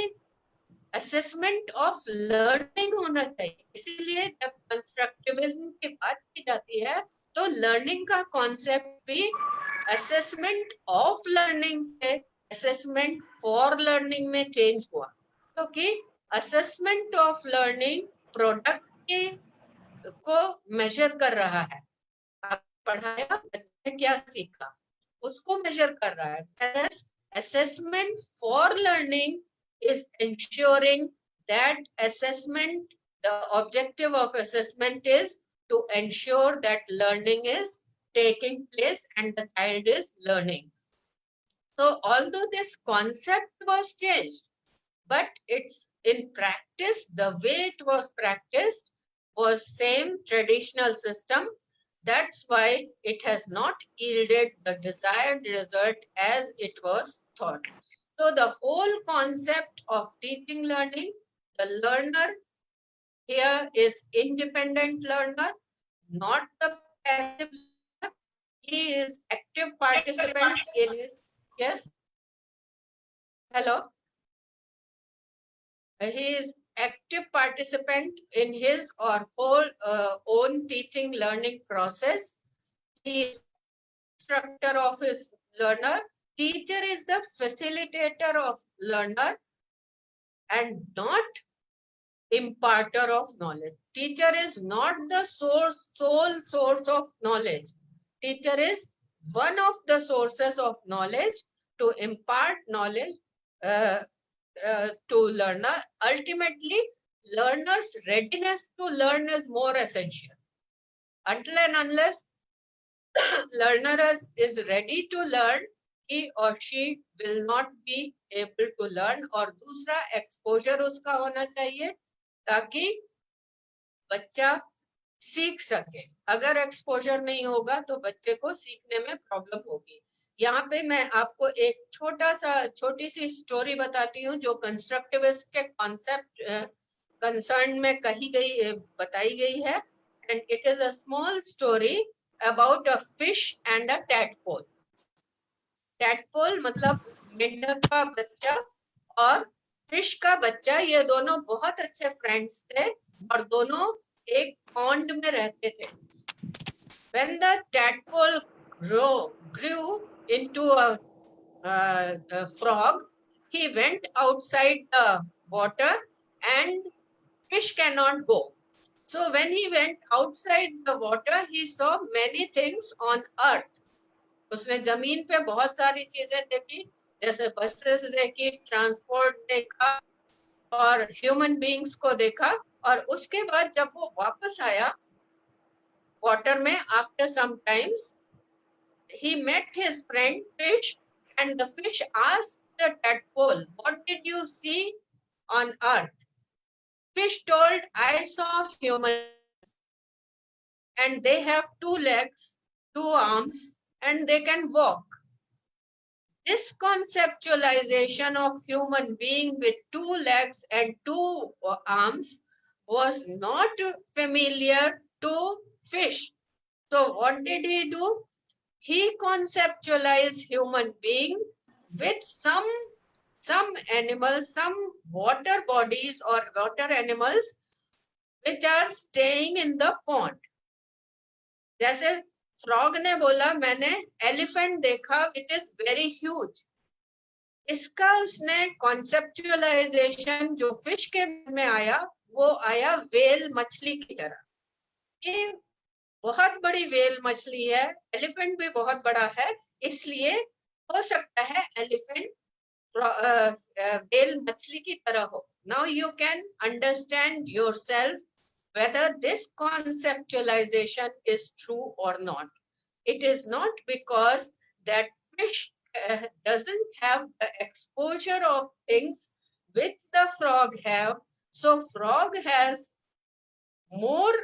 असेसमेंट ऑफ लर्निंग होना चाहिए। इसीलिए जब कंस्ट्रक्टिविज्म की बात की जाती है तो लर्निंग का कॉन्सेप्ट भी असेसमेंट ऑफ लर्निंग से असेसमेंट फॉर लर्निंग में चेंज हुआ, क्योंकि असेसमेंट ऑफ लर्निंग प्रोडक्ट के को मेजर कर रहा है। आप पढ़ाया, बच्चे क्या सीखा, उसको मेजर कर रहा है। whereas assessment for learning is ensuring that assessment, the objective of assessment is to ensure that learning is taking place and the child is learning. So although this concept was changed, but it's in practice, the way it was practiced was same traditional system. That's why it has not yielded the desired result as it was thought. So the whole concept of teaching learning, the learner here is independent learner, not the passive learner. He is active participants in his, yes, hello. He is active participant in his or whole own teaching learning process. He is instructor of his learner. Teacher is the facilitator of learner and not imparter of knowledge. Teacher is not the sole source of knowledge. Teacher is one of the sources of knowledge to impart knowledge to learner. Ultimately, learner's readiness to learn is more essential. Until and unless learner is ready to learn, he or she will not be able to learn. और दूसरा exposure उसका होना चाहिए ताकि बच्चा सीख सके। अगर एक्सपोजर नहीं होगा तो बच्चे को सीखने में प्रॉब्लम होगी। यहाँ पे मैं आपको एक छोटी सी स्टोरी बताती हूँ जो कंस्ट्रक्टिविस्ट के कॉन्सेप्ट कंसर्न में बताई गई है, and it is a small story about a fish and a tadpole. Tadpole मतलब मेंढक का बच्चा और फिश का बच्चा, ये दोनों बहुत अच्छे फ्रेंड्स थे और दोनों एक पॉन्ड में रहते थे। When the tadpole grew into a frog, he went outside the water and fish cannot go. So when he went outside the water, he saw many things on earth. उसने जमीन पे बहुत सारी चीजें देखी, जैसे बसेस देखी, ट्रांसपोर्ट देखा और ह्यूमन बीइंग्स को देखा। और उसके बाद जब वो वापस आया वाटर में, after some times he met his friend fish, and the fish asked the tadpole, what did you see on earth? Fish told, I saw humans and they have 2 legs, 2 arms, and they can walk. This conceptualization of human being with 2 legs and 2 arms was not familiar to fish. So what did he do? He conceptualized human being with some animals, some water bodies or water animals which are staying in the pond. जैसे frog ने बोला मैंने elephant देखा which is very huge. इसका उसने conceptualisation जो fish के में आया वो आया वेल मछली की तरह। ये बहुत बड़ी वेल मछली है, एलिफेंट भी बहुत बड़ा है, इसलिए हो सकता है एलिफेंट वेल मछली की तरह हो। Now you can understand yourself whether this conceptualization is true or not. It is not because that fish doesn't have the exposure of things which the frog have. So frog has more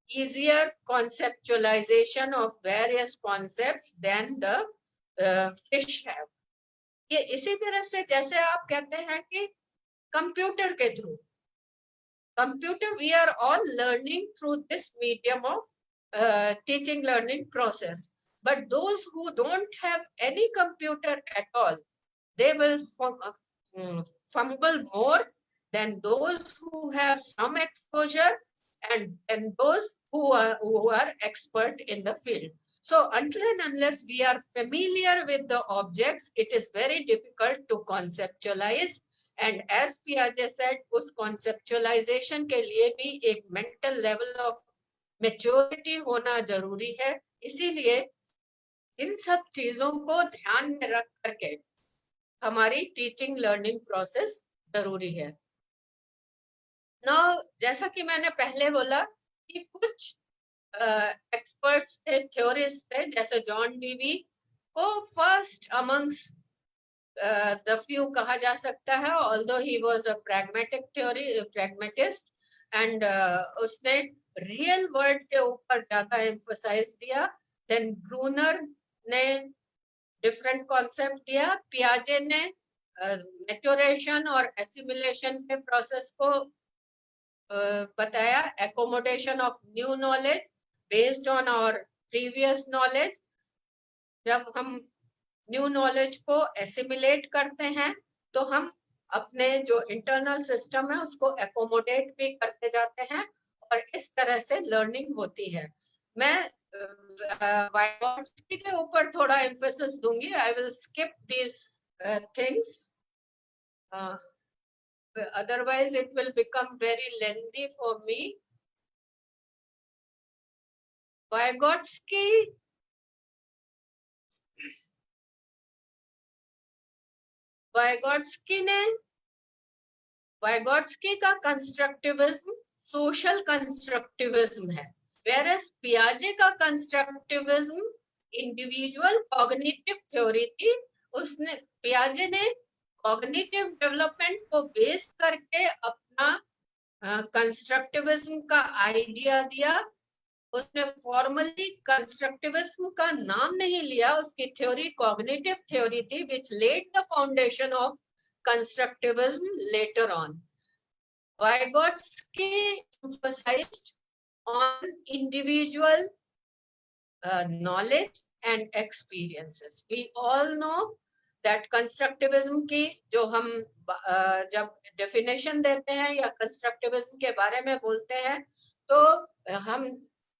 easier conceptualization of various concepts than the fish have. ये इसी तरह से जैसे आप कहते हैं कि computer के through, computer we are all learning through this medium of teaching learning process, but those who don't have any computer at all, they will fumble more than those who have some exposure and those who are expert in the field. So until and unless we are familiar with the objects, it is very difficult to conceptualize. And as Piaget said, उस conceptualization के लिए भी एक mental level of maturity होना जरूरी है। इसीलिए इन सब चीजों को ध्यान में रख करके हमारी टीचिंग लर्निंग प्रोसेस जरूरी है। Now, जैसा कि मैंने पहले बोला कि कुछ एक्सपर्ट्स थे, थ्योरिस्ट थे, जैसे जॉन डीवी को फर्स्ट अमंग्स द फ्यू कहा जा सकता है, although he was a pragmatist, and उसने रियल वर्ल्ड के ऊपर ज्यादा एम्फसाइज दिया। देन ब्रूनर ने डिफरेंट कॉन्सेप्ट दिया, पियाजे ने मैच्योरेशन और एसिमिलेशन के प्रोसेस को बताया, accommodation of new knowledge based on our previous knowledge. जब हम न्यू नॉलेज को एसिमिलेट करते हैं तो हम अपने जो इंटरनल सिस्टम है उसको एकोमोडेट भी करते जाते हैं और इस तरह से लर्निंग होती है। मैं वाइगोट्स्की के ऊपर थोड़ा एम्फेसिस दूंगी। I will skip this things, otherwise it will become very lengthy for me. वाइगोट्स्की का कंस्ट्रक्टिविज्म सोशल कंस्ट्रक्टिविज्म है, whereas पियाजे का कंस्ट्रक्टिविज्म इंडिविजुअल कॉग्निटिव थ्योरी थी। उसने पियाजे ने कॉग्निटिव डेवलपमेंट को बेस करके अपना कंस्ट्रक्टिविज्म का आइडिया दिया, उसने फॉर्मली कंस्ट्रक्टिविज्म का नाम नहीं लिया, उसकी थ्योरी कॉग्निटिव थ्योरी थी विच lead the foundation of constructivism later on. Vygotsky emphasized on individual knowledge and experiences. We all know that constructivism की जो हम जब definition देते हैं या constructivism के बारे में बोलते हैं तो हम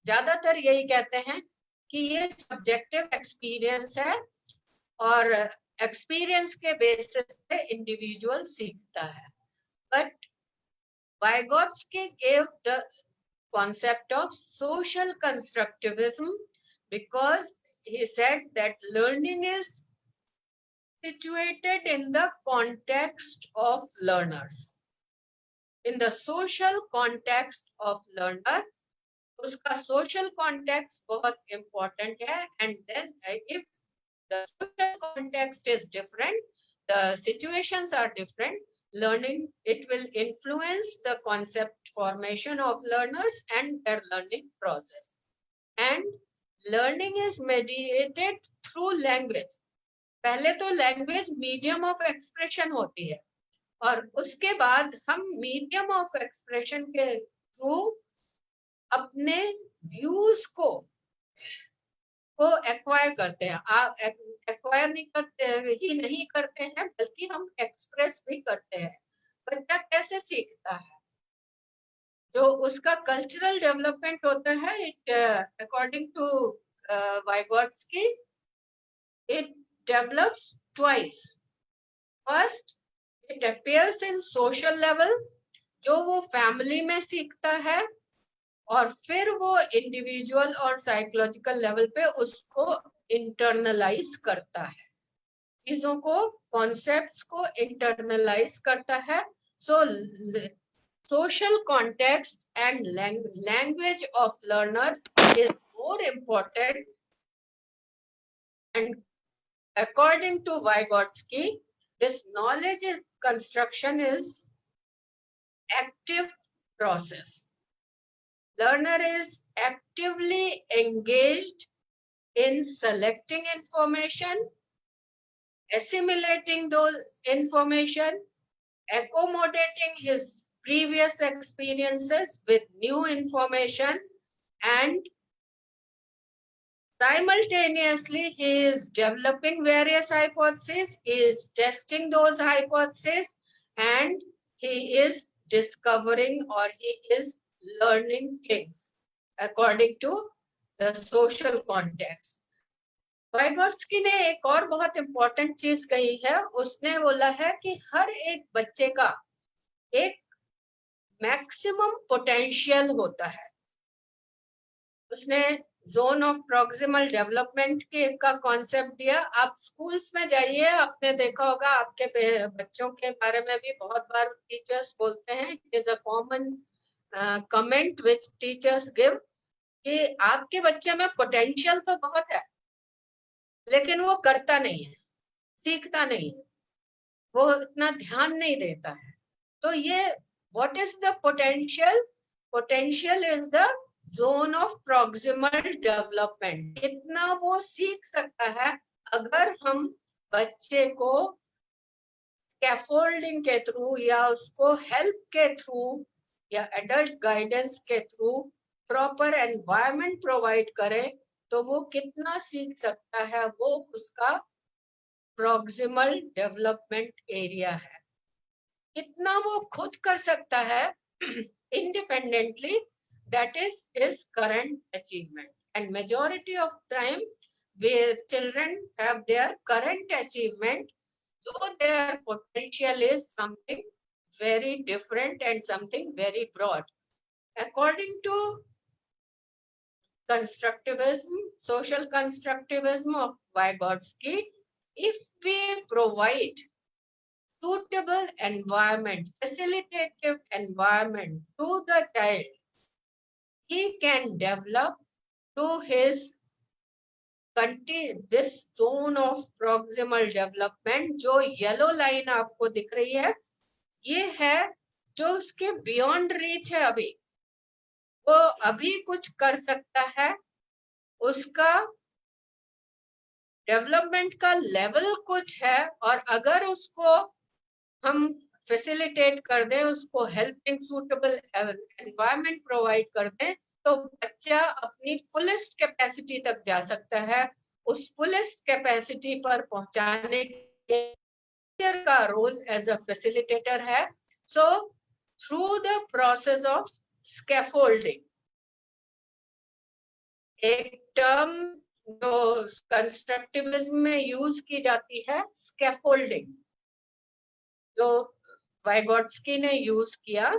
ज्यादातर यही कहते हैं कि ये subjective experience है और experience के basis पे individual सीखता है. But Vygotsky gave the concept of social constructivism because he said that learning is situated in the context of learners. In the social context of learner, उसका social context बहुत important है, and then if the social context is different, the situations are different, learning, it will influence the concept formation of learners and their learning process. And learning is mediated through language. पहले तो language medium of expression होती है और उसके बाद हम medium of expression के through अपने views को acquire करते हैं. आप एक्वायर नहीं करते हैं बल्कि हम एक्सप्रेस भी करते हैं. बच्चा कैसे सीखता है? जो उसका कल्चरल डेवलपमेंट होता है, it according to Vygotsky, it develops twice. First, it appears in social level, जो वो फैमिली में सीखता है, और फिर वो इंडिविजुअल और साइकोलॉजिकल लेवल पे उसको इंटरनलाइज करता है, चीजों को, कॉन्सेप्ट्स को इंटरनलाइज करता है. सो social context and language of learner is more important, and according to Vygotsky, this knowledge construction is active process. Learner is actively engaged in selecting information, assimilating those information, accommodating his previous experiences with new information, and simultaneously he is developing various hypotheses, he is testing those hypotheses, and he is discovering or he is learning things according to the social context. Vygotsky ने एक और बहुत important चीज कही है. उसने बोला है कि हर एक बच्चे का एक मैक्सिमम पोटेंशियल होता है. उसने जोन ऑफ प्रॉक्सिमल डेवलपमेंट का कॉन्सेप्ट दिया. आप स्कूल्स में जाइए, आपने देखा होगा, आपके बच्चों के बारे में भी बहुत बार टीचर्स बोलते हैं, it is a common comment which teachers give कि आपके बच्चे में पोटेंशियल तो बहुत है लेकिन वो करता नहीं है, सीखता नहीं है, वो इतना ध्यान नहीं देता है. तो ये what is the potential? Potential is the zone of proximal development. कितना वो सीख सकता है अगर हम बच्चे को स्कैफोल्डिंग के थ्रू या उसको हेल्प के थ्रू या एडल्ट गाइडेंस के थ्रू प्रॉपर एनवायरनमेंट प्रोवाइड करें, तो वो कितना सीख सकता है, वो उसका प्रॉक्सिमल डेवलपमेंट एरिया है. कितना वो खुद कर सकता है independently, that is his current achievement. And majority of time where children have their current achievement, though their potential is something very different and something very broad. According to constructivism, social constructivism of Vygotsky, if we provide suitable environment, facilitative environment to the child, he can develop to his this zone of proximal development. जो yellow line आपको दिख रही है, ये है जो उसके beyond reach है. अभी वो अभी कुछ कर सकता है, उसका डेवलपमेंट का लेवल कुछ है, और अगर उसको हम फैसिलिटेट कर दें, उसको हेल्पिंग सूटेबल एनवायरनमेंट प्रोवाइड कर दें, तो बच्चा अपनी फुलेस्ट कैपेसिटी तक जा सकता है। उस फुलेस्ट कैपेसिटी पर पहुंचाने के टीचर का रोल एज अ फैसिलिटेटर है। So through the process of scaffolding, एक टर्म जो कंस्ट्रक्टिविज्म में यूज की जाती है, स्कैफोल्डिंग, जो वाइगोट्स्की ने यूज किया।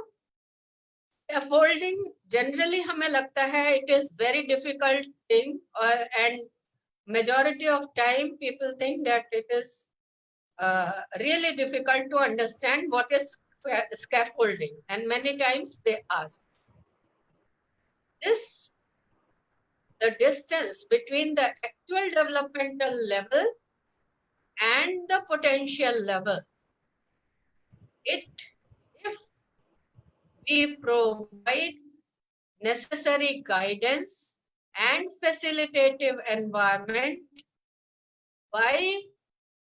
स्कैफोल्डिंग जनरली हमें लगता है it is very difficult thing, and majority of time people think that it is really difficult to understand what is scaffolding, and many times they ask this, the distance between the actual developmental level and the potential level. If we provide necessary guidance and facilitative environment,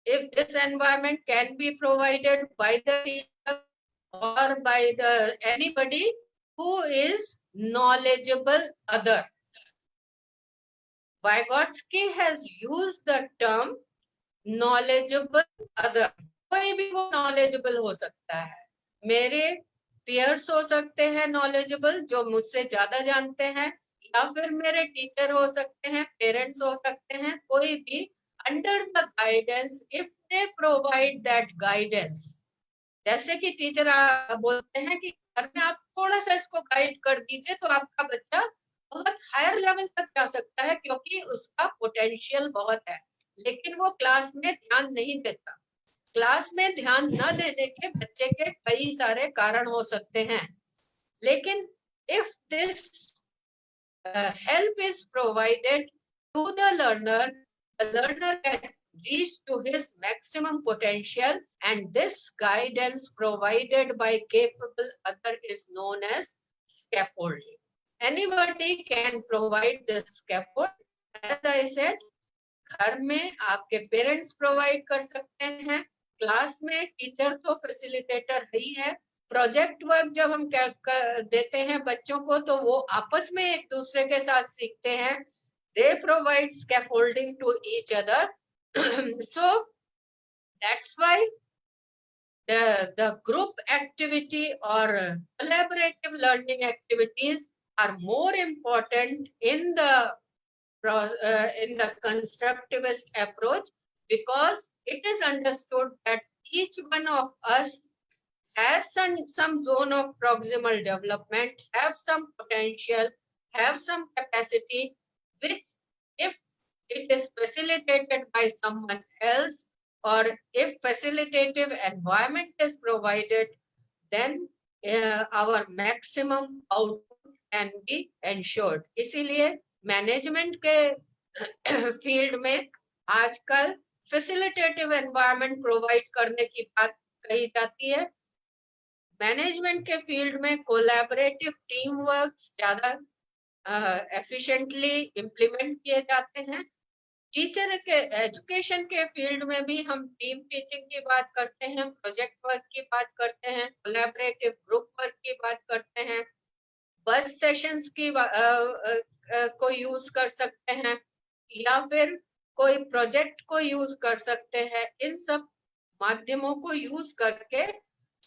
if this environment can be provided by the teacher or by the anybody who is knowledgeable other. Vygotsky has used the term knowledgeable other. कोई भी वो knowledgeable हो सकता है, मेरे peers हो सकते हैं knowledgeable, जो मुझसे ज्यादा जानते हैं, या फिर मेरे टीचर हो सकते हैं, पेरेंट्स हो सकते हैं, कोई भी, under the guidance, if they provide that guidance. जैसे कि टीचर बोलते हैं कि घर में आप थोड़ा सा इसको गाइड कर दीजिए तो आपका बच्चा बहुत हायर लेवल तक जा सकता है, क्योंकि उसका पोटेंशियल बहुत है, लेकिन वो क्लास में ध्यान नहीं देता। क्लास में ध्यान न देने के बच्चे के कई सारे कारण हो सकते हैं, लेकिन if this help is provided to the learner can reach to his maximum potential, and this guidance provided by capable other is known as scaffolding. Anybody can provide the scaffold. As I said, घर में आपके parents provide कर सकते हैं, class में teacher तो facilitator ही है। Project work जब हम देते हैं बच्चों को, तो वो आपस में एक दूसरे के साथ सीखते हैं। They provide scaffolding to each other. So that's why the group activity or collaborative learning activities are more important in the constructivist approach, because it is understood that each one of us has some zone of proximal development, have some potential, have some capacity, which if it is facilitated by someone else, or if facilitative environment is provided, then our maximum output can be ensured. इसीलिए management के field में आजकल facilitative environment provide करने की बात कही जाती है। मैनेजमेंट के फील्ड में कोलैबोरेटिव टीम वर्क ज्यादा एफिशिएंटली इम्प्लीमेंट किए जाते हैं। टीचर के एजुकेशन के फील्ड में भी हम टीम टीचिंग की बात करते हैं, प्रोजेक्ट वर्क की बात करते हैं, कोलैबोरेटिव ग्रुप वर्क की बात करते हैं, बस सेशंस की को यूज कर सकते हैं, या फिर कोई प्रोजेक्ट को यूज कर सकते हैं। इन सब माध्यमों को यूज करके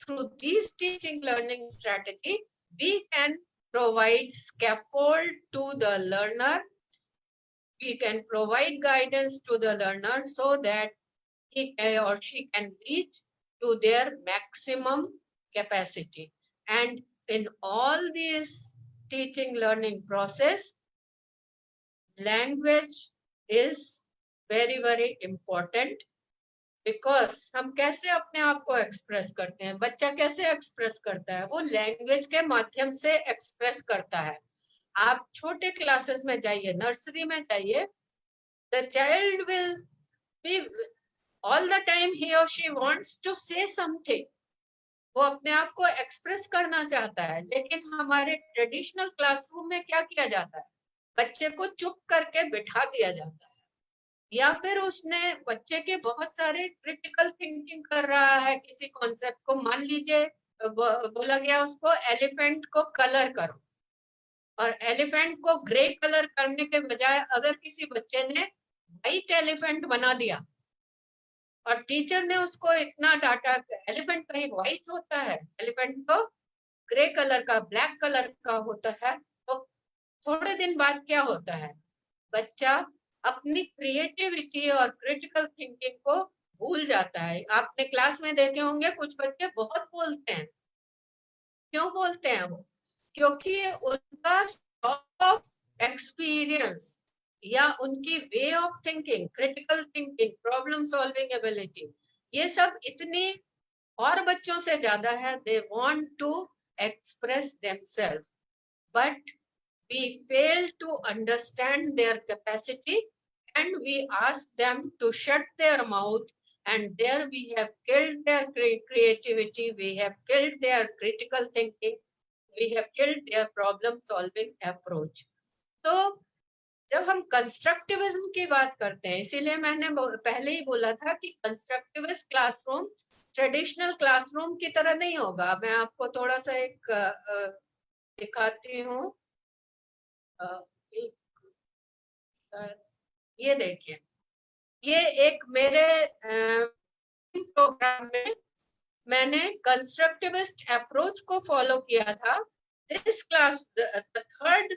through these teaching learning strategy we can provide scaffold to the learner, we can provide guidance to the learner so that he or she can reach to their maximum capacity. And in all these teaching learning process, language is very important, because हम कैसे अपने आप को express करते हैं, बच्चा कैसे express करता है, वो लैंग्वेज के माध्यम से एक्सप्रेस करता है। आप छोटे क्लासेस में जाइए, नर्सरी में जाइए, the child will be all the time ही और she wants to say something, वो अपने आप को एक्सप्रेस करना चाहता है, लेकिन हमारे ट्रेडिशनल क्लासरूम में क्या किया जाता है, बच्चे को चुप करके बिठा दिया जाता है, या फिर उसने बच्चे के बहुत सारे क्रिटिकल थिंकिंग कर रहा है किसी कॉन्सेप्ट को। मान लीजिए बोला गया उसको एलिफेंट को कलर करो, और एलिफेंट को ग्रे कलर करने के बजाय अगर किसी बच्चे ने व्हाइट एलिफेंट बना दिया और टीचर ने उसको इतना डांटा, एलिफेंट कहीं व्हाइट होता है, एलिफेंट तो ग्रे कलर का, ब्लैक कलर का होता है। तो थोड़े दिन बाद क्या होता है, बच्चा अपनी क्रिएटिविटी और क्रिटिकल थिंकिंग को भूल जाता है। आपने क्लास में देखे होंगे कुछ बच्चे बहुत बोलते हैं। क्यों बोलते हैं वो? क्योंकि उनका एक्सपीरियंस या उनकी way of thinking, critical thinking, problem solving ability, ये सब इतनी और बच्चों से ज्यादा है। They want to express themselves, but we fail to understand their capacity and we ask them to shut their mouth, and there we have killed their creativity, we have killed their critical thinking, we have killed their problem solving approach. तो जब हम constructivism की बात करते हैं, इसीलिए मैंने पहले ही बोला था कि कंस्ट्रक्टिविस्ट क्लासरूम ट्रेडिशनल क्लासरूम की तरह नहीं होगा। मैं आपको थोड़ा सा एक दिखाती हूँ। ये देखिए, ये एक मेरे प्रोग्राम में मैंने कंस्ट्रक्टिविस्ट अप्रोच को फॉलो किया था। This class, the third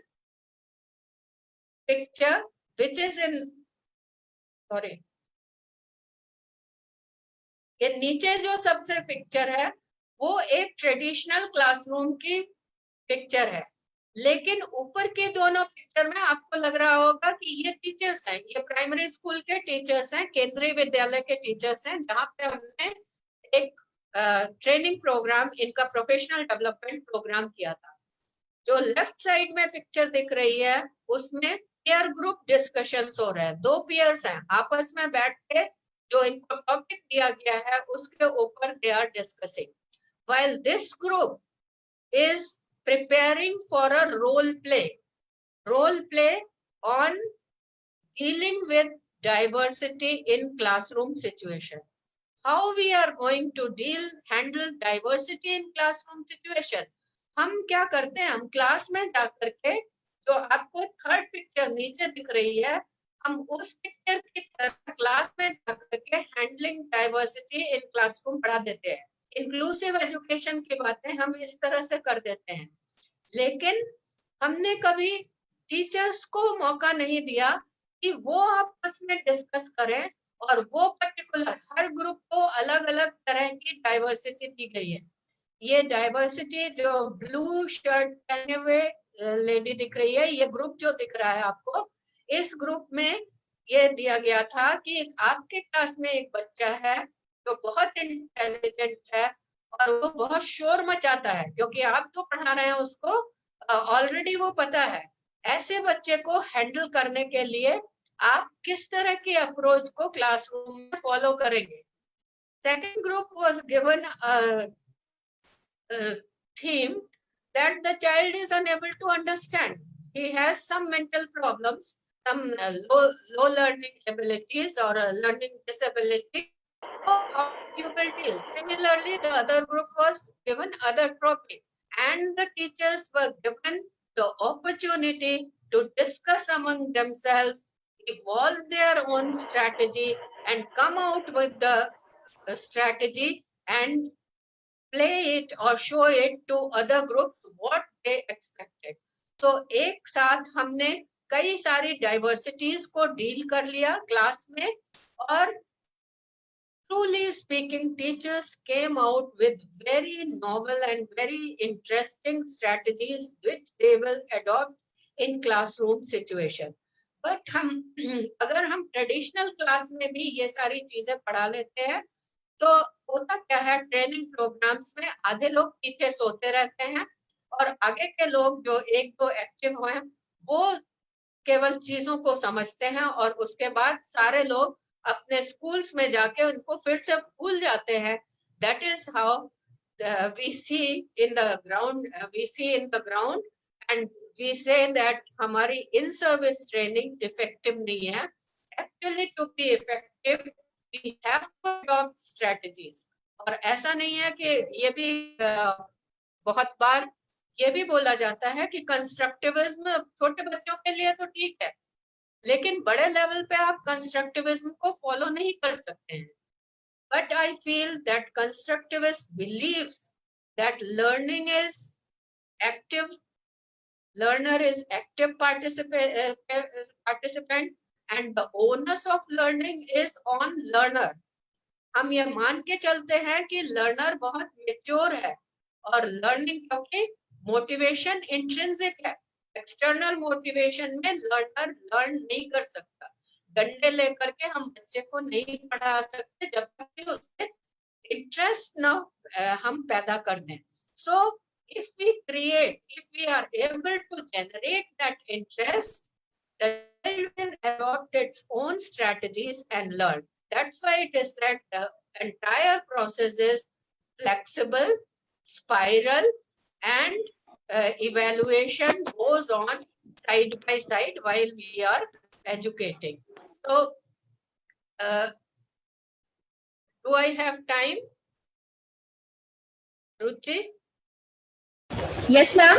picture which is in, sorry, ये नीचे जो सबसे पिक्चर है वो एक ट्रेडिशनल क्लासरूम की पिक्चर है, लेकिन ऊपर के दोनों पिक्चर में आपको लग रहा होगा कि ये टीचर्स हैं, ये प्राइमरी स्कूल के टीचर्स हैं, केंद्रीय विद्यालय के टीचर्स हैं, जहां पे हमने एक ट्रेनिंग प्रोग्राम, इनका प्रोफेशनल डेवलपमेंट प्रोग्राम किया था। जो लेफ्ट साइड में पिक्चर दिख रही है उसमें पीयर ग्रुप डिस्कशंस हो रहे हैं। 2 पीयर्स हैं, आपस में बैठ के जो इनको टॉपिक दिया गया है उसके ऊपर they are discussing, while this group is preparing for a role play on dealing with diversity in classroom situation. How we are going to handle diversity in classroom situation? हम क्या करते हैं, हम क्लास में जाकर के, जो आपको थर्ड पिक्चर नीचे दिख रही है, हम उस पिक्चर की तरह क्लास में जाकर के हैंडलिंग डाइवर्सिटी इन क्लासरूम पढ़ा देते हैं। इंक्लूसिव एजुकेशन की बातें हम इस तरह से कर देते हैं, लेकिन हमने कभी टीचर्स को मौका नहीं दिया कि वो आपस में डिस्कस करें, और वो पर्टिकुलर हर ग्रुप को अलग अलग तरह की डाइवर्सिटी दी गई है। ये डाइवर्सिटी जो ब्लू शर्ट पहने हुए लेडी दिख रही है, ये ग्रुप जो दिख रहा है आपको, इस ग्रुप में ये दिया गया था कि आपके क्लास में एक बच्चा है जो बहुत इंटेलिजेंट है और वो बहुत शोर मचाता है, क्योंकि आप तो पढ़ा रहे हैं उसको, ऑलरेडी वो पता है। ऐसे बच्चे को हैंडल करने के लिए आप किस तरह की अप्रोच को क्लासरूम में फॉलो करेंगे। Second group was given theme that the child is unable to understand, he has some mental problems, some low learning abilities or a learning disability. So how you will deal? Similarly, the other group was given other topic, and the teachers were given the opportunity to discuss among themselves, evolve their own strategy, and come out with the strategy and play it or show it to other groups what they expected. So एक साथ हमने कई सारी diversities को deal कर लिया class में, और truly speaking, teachers came out with very novel and very interesting strategies which they will adopt in classroom situation. But हम अगर हम ट्रेडिशनल क्लास में भी ये सारी चीजें पढ़ा लेते हैं तो होता क्या है, ट्रेनिंग प्रोग्राम्स में आधे लोग पीछे सोते रहते हैं और आगे के लोग जो एक दो एक्टिव हुए वो केवल चीजों को समझते हैं, और उसके बाद सारे लोग अपने स्कूल्स में जाके उनको फिर से भूल जाते हैं। That is how we see in the ground, and we say that हमारी in service training effective नहीं है. Actually to be effective we have to adopt strategies. और ऐसा नहीं है कि ये भी बहुत बार ये भी बोला जाता है कि कंस्ट्रक्टिविज्म छोटे बच्चों के लिए तो ठीक है, लेकिन बड़े लेवल पे आप कंस्ट्रक्टिविज्म को फॉलो नहीं कर सकते हैं. But I feel that constructivist believes that learning is active, learner is active participant, and the onus of learning is on learner. हम ये मान के चलते हैं कि लर्नर बहुत मेच्योर है और लर्निंग क्योंकि मोटिवेशन इंट्रिंसिक है. एक्सटर्नल मोटिवेशन में लर्नर लर्न नहीं कर सकता. डंडे लेकर के हम बच्चे को नहीं पढ़ा सकते जब तक कि उससे इंटरेस्ट न हम पैदा कर दें. सो if we are able to generate that interest, the child will adopt its own strategies and learn. That's why it is said the entire process is flexible, spiral, and evaluation goes on side by side while we are educating. So, do I have time? Ruchi? Yes, ma'am.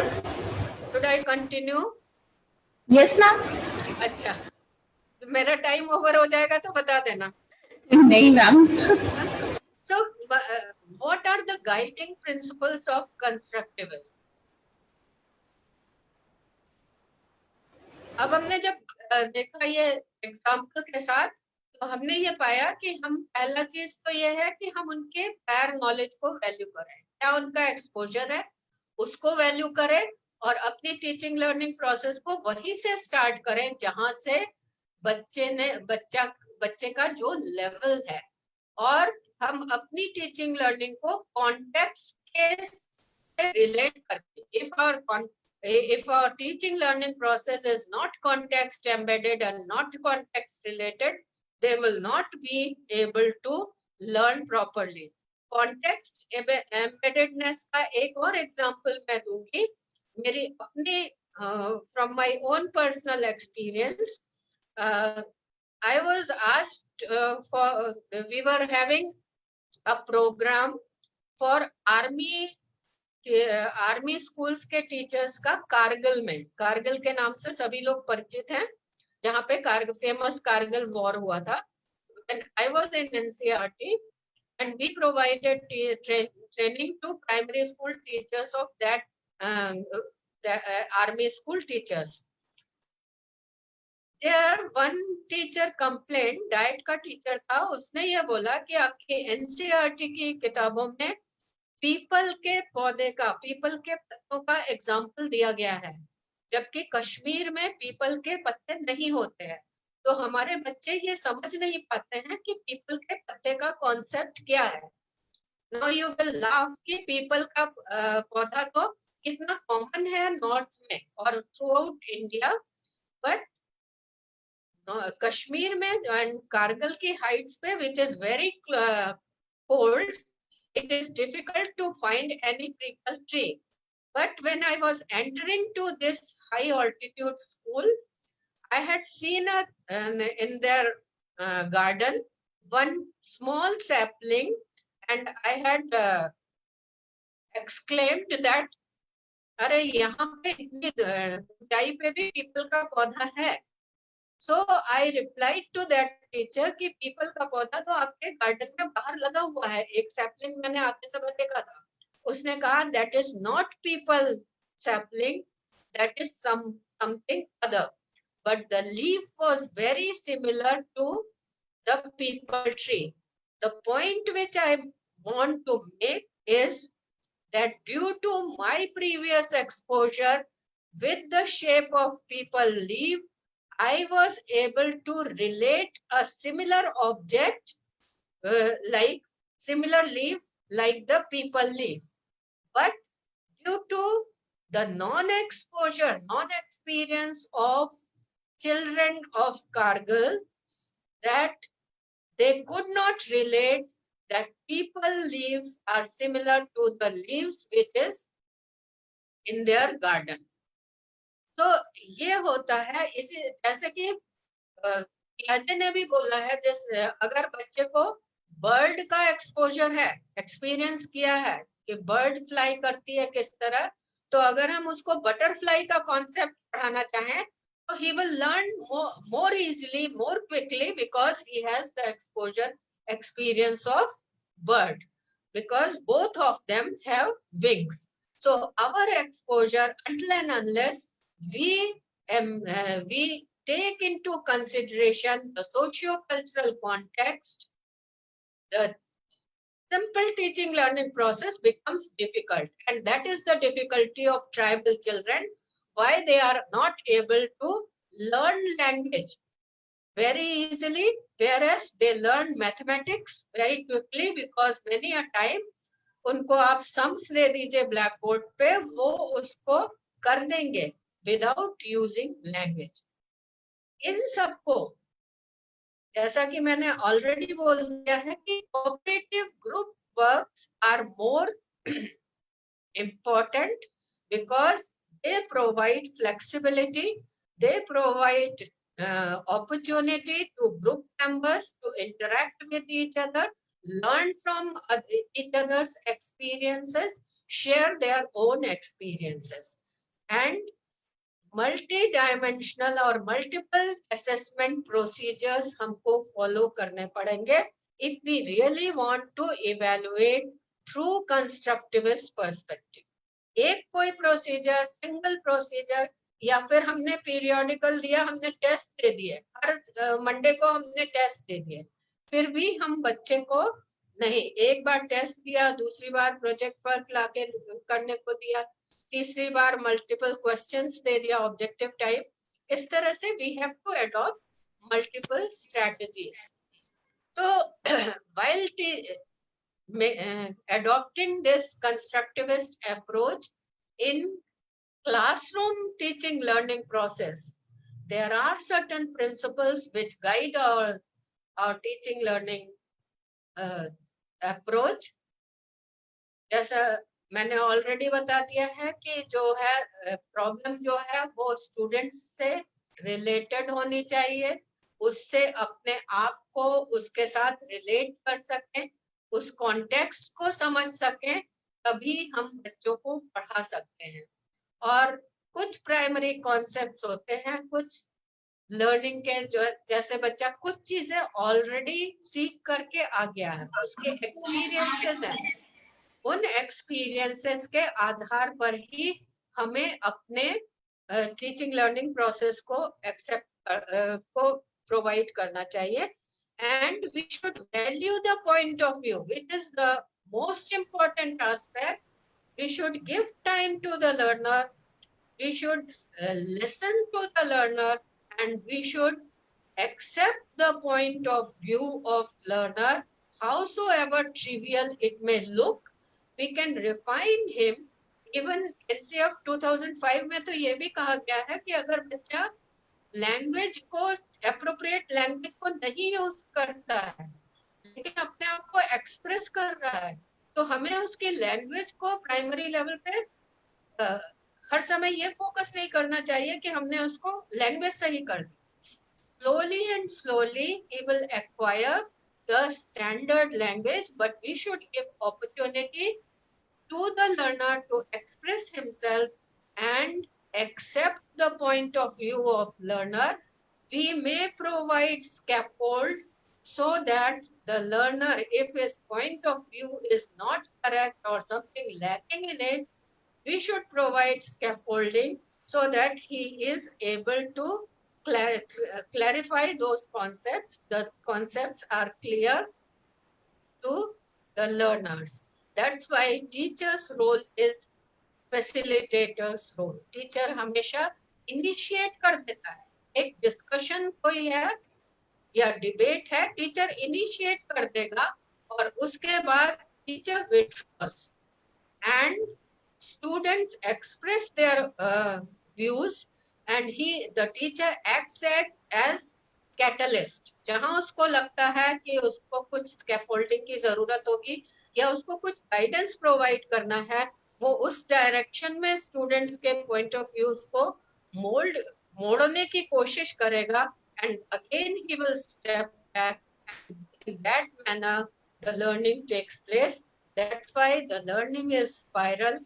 Should I continue? Yes, ma'am. अच्छा, तो मेरा time over हो जाएगा तो बता देना. नहीं, ma'am. So, what are the guiding principles of constructivism? अब हमने जब देखा ये एग्जाम्पल के साथ, तो हमने ये पाया कि हम पहला चीज तो ये है कि हम उनके प्रायर नॉलेज को वैल्यू करें. क्या उनका एक्सपोजर है उसको वैल्यू करें और अपनी टीचिंग लर्निंग प्रोसेस को वहीं से स्टार्ट करें जहां से बच्चे का जो लेवल है, और हम अपनी टीचिंग लर्निंग को कॉन्टेक्स्ट के से रिलेट करके, if our teaching learning process is not context embedded and not context related, they will not be able to learn properly. Context embeddedness का एक और एग्जांपल मैं दूंगी. मेरी अपनी from my own personal experience, I was asked we were having a program for army schools के teachers का कारगिल में. कारगिल के नाम से सभी लोग परिचित हैं, जहाँ पे फेमस कारगिल वॉर हुआ था. And I was in NCERT and we provided training to primary school teachers of that army school teachers. There one teacher complained, diet का टीचर था, उसने ये बोला कि आपकी NCERT की किताबों में पीपल के पौधे का, पीपल के पत्तों का एग्जाम्पल दिया गया है, जबकि कश्मीर में पीपल के पत्ते नहीं होते हैं. तो हमारे बच्चे ये समझ नहीं पाते हैं कि पीपल के पत्ते का कॉन्सेप्ट क्या है. नाउ यू विल लाफ कि पीपल का पौधा तो कितना कॉमन है नॉर्थ में और through out India, but Kashmir में एंड कारगिल की हाइट्स पे which is very cold, it is difficult to find any pipal tree. But when I was entering to this high altitude school, I had seen in their garden one small sapling, and I had exclaimed that, अरे यहाँ पे इतनी ऊंचाई पे भी people का पौधा है. So I replied to that teacher कि पीपल का पौधा तो आपके गार्डन में बाहर लगा हुआ है, एक सैपलिंग मैंने आते समय देखा था. उसने कहा that is not people sapling, that is something other, but the leaf was very similar to the peepal tree. The point which I want to make is that due to my previous exposure with the shape of peepal leaf, I was able to relate a similar object like similar leaf like the peepal leaf. But due to the non-exposure, non-experience of children of Kargil, that they could not relate that people leaves are similar to the leaves which is in their garden. तो ये होता है, इसी जैसे कि पियाजे ने भी बोला है, जैसे अगर बच्चे को बर्ड का एक्सपोजर है, एक्सपीरियंस किया है कि बर्ड फ्लाई करती है किस तरह, तो अगर हम उसको बटरफ्लाई का कॉन्सेप्ट पढ़ाना चाहें तो he will learn more easily, more quickly, because he has the exposure experience of bird, because both of them have wings. So our exposure, until and unless we take into consideration the socio-cultural context, the simple teaching learning process becomes difficult, and that is the difficulty of tribal children, why they are not able to learn language very easily, whereas they learn mathematics very quickly, because many a time उनको आप sums दे दीजिए black board पे, वो उसको कर देंगे without using language. इन सबको, जैसा कि मैंने ऑलरेडी बोल दिया है कि cooperative group works are more important because they provide flexibility, they provide opportunity to group members to interact with each other, learn from each other's experiences, share their own experiences, and multi-dimensional और multiple assessment procedures हमको follow करने पड़ेंगे if we really want to evaluate through constructivist perspective. एक कोई procedure, single procedure, या फिर हमने periodical दिया, हमने टेस्ट दे दिए, हर मंडे को हमने टेस्ट दे दिए, फिर भी हम बच्चे को नहीं, एक बार टेस्ट दिया, दूसरी बार प्रोजेक्ट वर्क लाके करने को दिया, तीसरी बार मल्टीपल क्वेश्चंस दे दिया ऑब्जेक्टिव टाइप, इस तरह से we have to adopt multiple strategies. तो while adopting this constructivist approach in classroom teaching learning process, there are certain principles which guide our teaching learning approach. जैसा मैंने ऑलरेडी बता दिया है कि जो है प्रॉब्लम जो है वो स्टूडेंट्स से रिलेटेड होनी चाहिए, उससे अपने आप को उसके साथ रिलेट कर सकें, उस कॉन्टेक्स्ट को समझ सकें, तभी हम बच्चों को पढ़ा सकते हैं. और कुछ प्राइमरी कॉन्सेप्ट्स होते हैं, कुछ लर्निंग के, जो जैसे बच्चा कुछ चीजें ऑलरेडी सीख करके आ गया है, उसके एक्सपीरियंसेस हैं, उन एक्सपीरियंसेस के आधार पर ही हमें अपने टीचिंग लर्निंग प्रोसेस को एक्सेप्ट को प्रोवाइड करना चाहिए. And we should value the point of view, which is the most important aspect. We should give time to the learner, we should listen to the learner, and we should accept the point of view of learner, howsoever trivial it may look. We can refine him. Even NCF 2005 में तो ये भी कहा गया है कि अगर बच्चा लैंग्वेज को, एप्रोप्रिएट लैंग्वेज को नहीं यूज करता है, लेकिन अपने आप को एक्सप्रेस कर रहा है, तो हमें उसकी लैंग्वेज को प्राइमरी लेवल पे हर समय ये फोकस नहीं करना चाहिए कि हमने उसको लैंग्वेज सही कर दी. Slowly and slowly he will acquire the standard language, but we should give opportunity to the learner to express himself and accept the point of view of learner. We may provide scaffold so that the learner, if his point of view is not correct or something lacking in it, we should provide scaffolding so that he is able to clarify those concepts. The concepts are clear to the learners. That's why teacher's role is facilitator's role. Teacher हमेशा initiate कर देता है. एक discussion कोई है या debate है, teacher initiate कर देगा और उसके बाद teacher withdraws and students express their views, and the teacher acts as catalyst, जहां उसको लगता है कि उसको कुछ स्कैफोल्डिंग की जरूरत होगी या उसको कुछ गाइडेंस प्रोवाइड करना है, वो उस डायरेक्शन में स्टूडेंट्स के पॉइंट ऑफ व्यूज को मोड़ने की कोशिश करेगा, and again he will step back, in that manner the learning takes place. That's why the learning is spiral.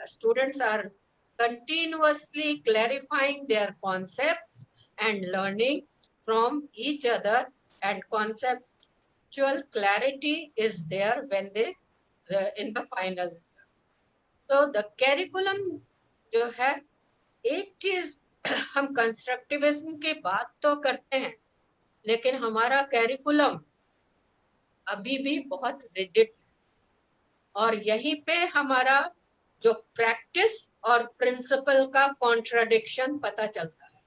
Students are continuously clarifying their concepts and learning from each other, and conceptual clarity is there when they in the final. So the curriculum जो है, एक चीज हम constructivism की बात तो करते हैं, लेकिन हमारा कैरिकुलम अभी भी बहुत रिजिड है, और यहीं पे हमारा जो प्रैक्टिस और प्रिंसिपल का कॉन्ट्राडिक्शन पता चलता है।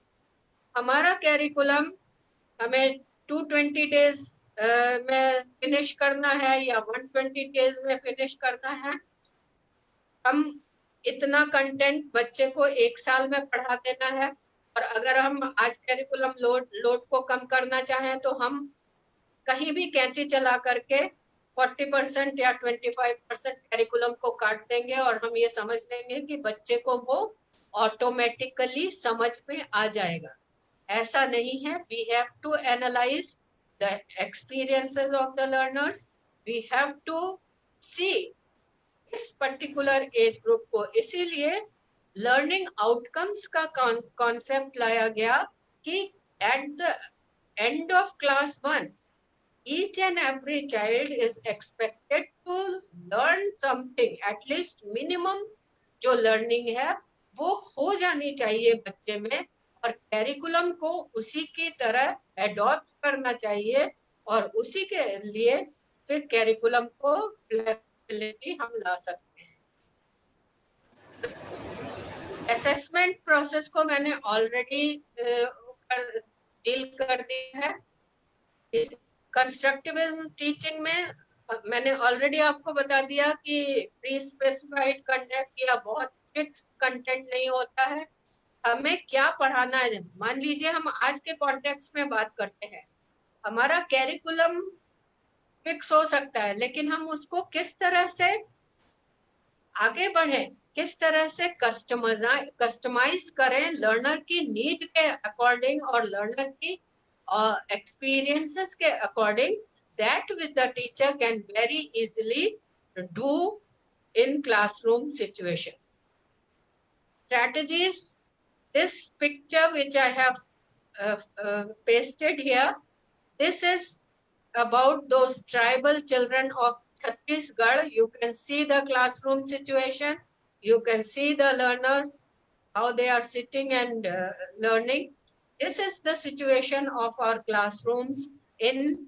हमारा कैरिकुलम हमें 220 डेज में फिनिश करना है या 120 डेज में फिनिश करना है। हम इतना कंटेंट बच्चे को एक साल में पढ़ा देना है, और अगर हम आज कैरिकुलम लोड को कम करना चाहें तो हम कहीं भी कैंची चला करके 40% या 25% कैरिकुलम को काट देंगे, और हम ये समझ लेंगे कि बच्चे को वो ऑटोमेटिकली समझ में आ जाएगा। ऐसा नहीं है। We have to analyse the experiences of the learners, we have to see इस पर्टिकुलर एज ग्रुप को। इसीलिए लर्निंग आउटकम्स का कॉन्सेप्ट लाया गया कि at the end of class 1 each and every child is expected to learn something, at least minimum जो learning है वो हो जानी चाहिए बच्चे में, और कैरिकुलम को उसी की तरह अडॉप्ट करना चाहिए, और उसी के लिए फिर कैरिकुलम को फ्लेक्सिबिलिटी हम ला सकते हैं। असेसमेंट प्रोसेस को मैंने ऑलरेडी डील कर दी है। इस कंस्ट्रक्टिविज्म टीचिंग में मैंने ऑलरेडी आपको बता दिया कि प्री स्पेसिफाइड कंटेंट या बहुत फिक्स्ड कंटेंट नहीं होता है। हमें क्या पढ़ाना है, मान लीजिए हम आज के कॉन्टेक्स्ट में बात करते हैं, हमारा कैरिकुलम फिक्स हो सकता है, लेकिन हम उसको किस तरह से आगे बढ़े, किस तरह से कस्टमाइज करें लर्नर की नीड के अकॉर्डिंग और लर्नर की experiences के according, that with the teacher can very easily do in classroom situation. Strategies, this picture which I have pasted here, this is about those tribal children of Chhattisgarh. You can see the classroom situation, you can see the learners, how they are sitting and learning. This is the situation of our classrooms in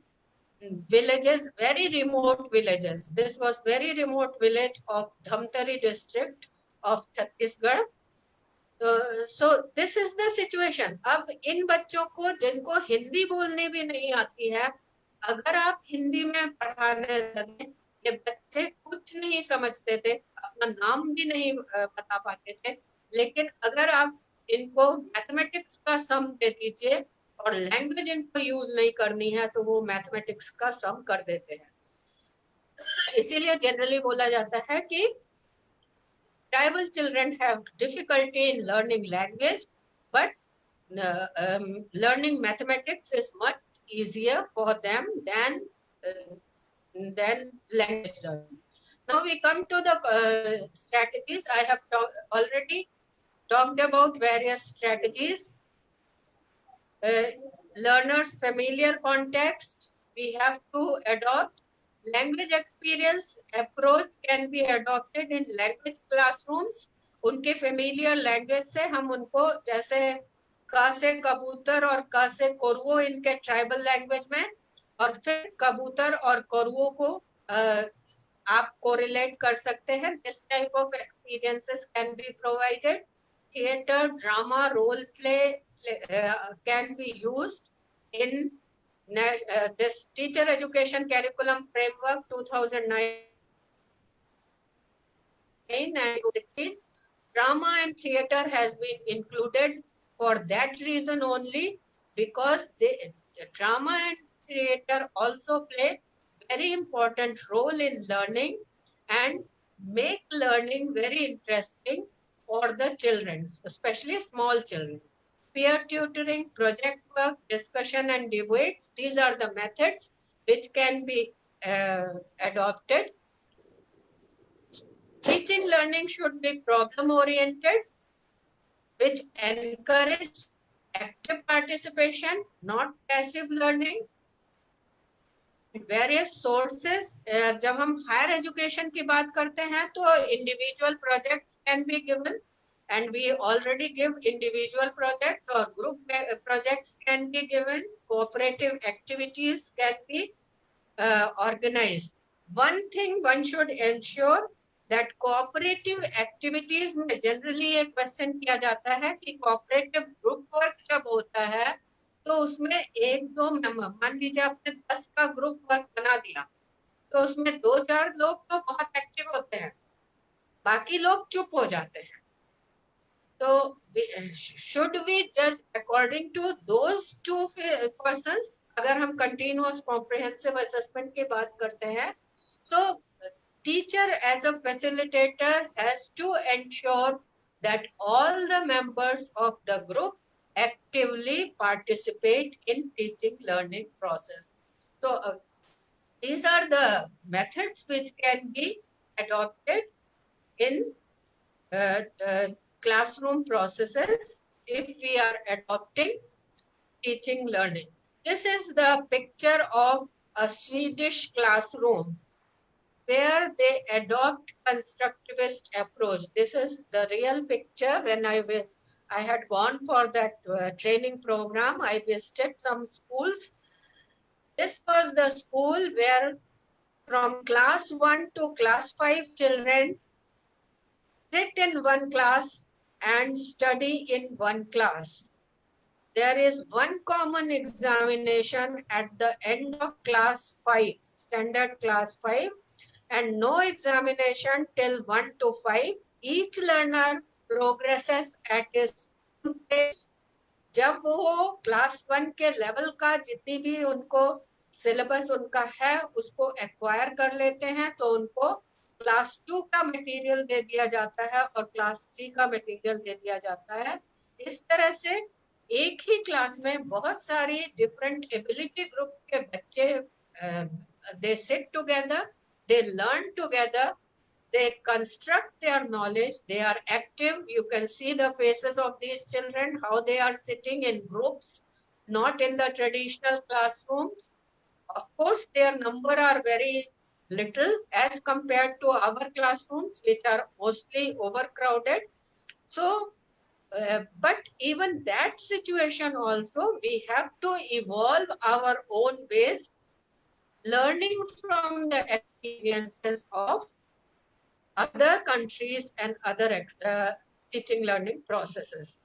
villages, very remote villages. This was very remote village of Dhamtari district of Chhattisgarh. So this is the situation. अब इन बच्चों को जिनको हिंदी बोलने भी नहीं आती है, अगर आप हिंदी में पढ़ाने लगे, ये बच्चे कुछ नहीं समझते थे, अपना नाम भी नहीं बता पाते थे, लेकिन अगर आप इनको मैथमेटिक्स का सम दे दीजिए और लैंग्वेज इनको यूज नहीं करनी है तो वो मैथमेटिक्स का सम कर देते हैं। इसीलिए जनरली बोला जाता है कि tribal children have difficulty in learning language, but learning mathematics is much easier for them than language learning. Now we come to the strategies. I have already talked about various strategies. Learners familiar context we have to adopt. Language experience approach can be adopted in language classrooms. उनके familiar language से हम उनको, जैसे क से कबूतर और क से कोरवो इनके ट्राइबल लैंग्वेज में, और फिर कबूतर और कोरवो को आप कोरिलेट कर सकते हैं। This type of experiences can be provided. Theater, drama, role play can be used in this teacher education curriculum framework 2009 and 2016. Drama and theater has been included for that reason only, because the drama and theater also play very important role in learning and make learning very interesting for the children, especially small children. Peer tutoring, project work, discussion and debates, these are the methods which can be adopted. Teaching learning should be problem oriented, which encourage active participation, not passive learning. Various sources, जब हम higher education की बात करते हैं तो individual projects can be given, and we already give individual projects, or group projects can be given. Cooperative activities can be organized. One thing one should ensure that cooperative activities में generally एक question किया जाता है कि cooperative group work जब होता है तो उसमें एक दो मेंबर, मान लीजिए आपने 10 का ग्रुप वर्क बना दिया तो उसमें 2-4 लोग तो बहुत एक्टिव होते हैं, बाकी लोग चुप हो जाते हैं. तो should we judge according to those two persons? अगर हम continuous comprehensive assessment की बात करते हैं, so teacher as a facilitator has to ensure that all the members of the group actively participate in teaching learning process. So these are the methods which can be adopted in classroom processes if we are adopting teaching learning. This is the picture of a Swedish classroom where they adopt constructivist approach. This is the real picture. When I had gone for that training program, I visited some schools. This was the school where from class 1 to class 5 children sit in one class and study in one class. There is one common examination at the end of class 5, standard class 5, and no examination till 1 to 5. Each learner progresses at his own pace. जब वो class 1 के level का जितनी भी उनको syllabus उनका है उसको एक्वायर कर लेते हैं तो उनको क्लास 2 का मटेरियल दे दिया जाता है और क्लास 3 का मटेरियल दे दिया जाता है. इस तरह से एक ही क्लास में बहुत सारी डिफरेंट एबिलिटी ग्रुप के बच्चे they sit together, they learn together, they construct their knowledge, they are active. You can see the faces of these children, how they are sitting in groups, not in the traditional classrooms. Of course, their number are very little as compared to our classrooms, which are mostly overcrowded. So, but even that situation also, we have to evolve our own ways, learning from the experiences of other countries and other teaching learning processes.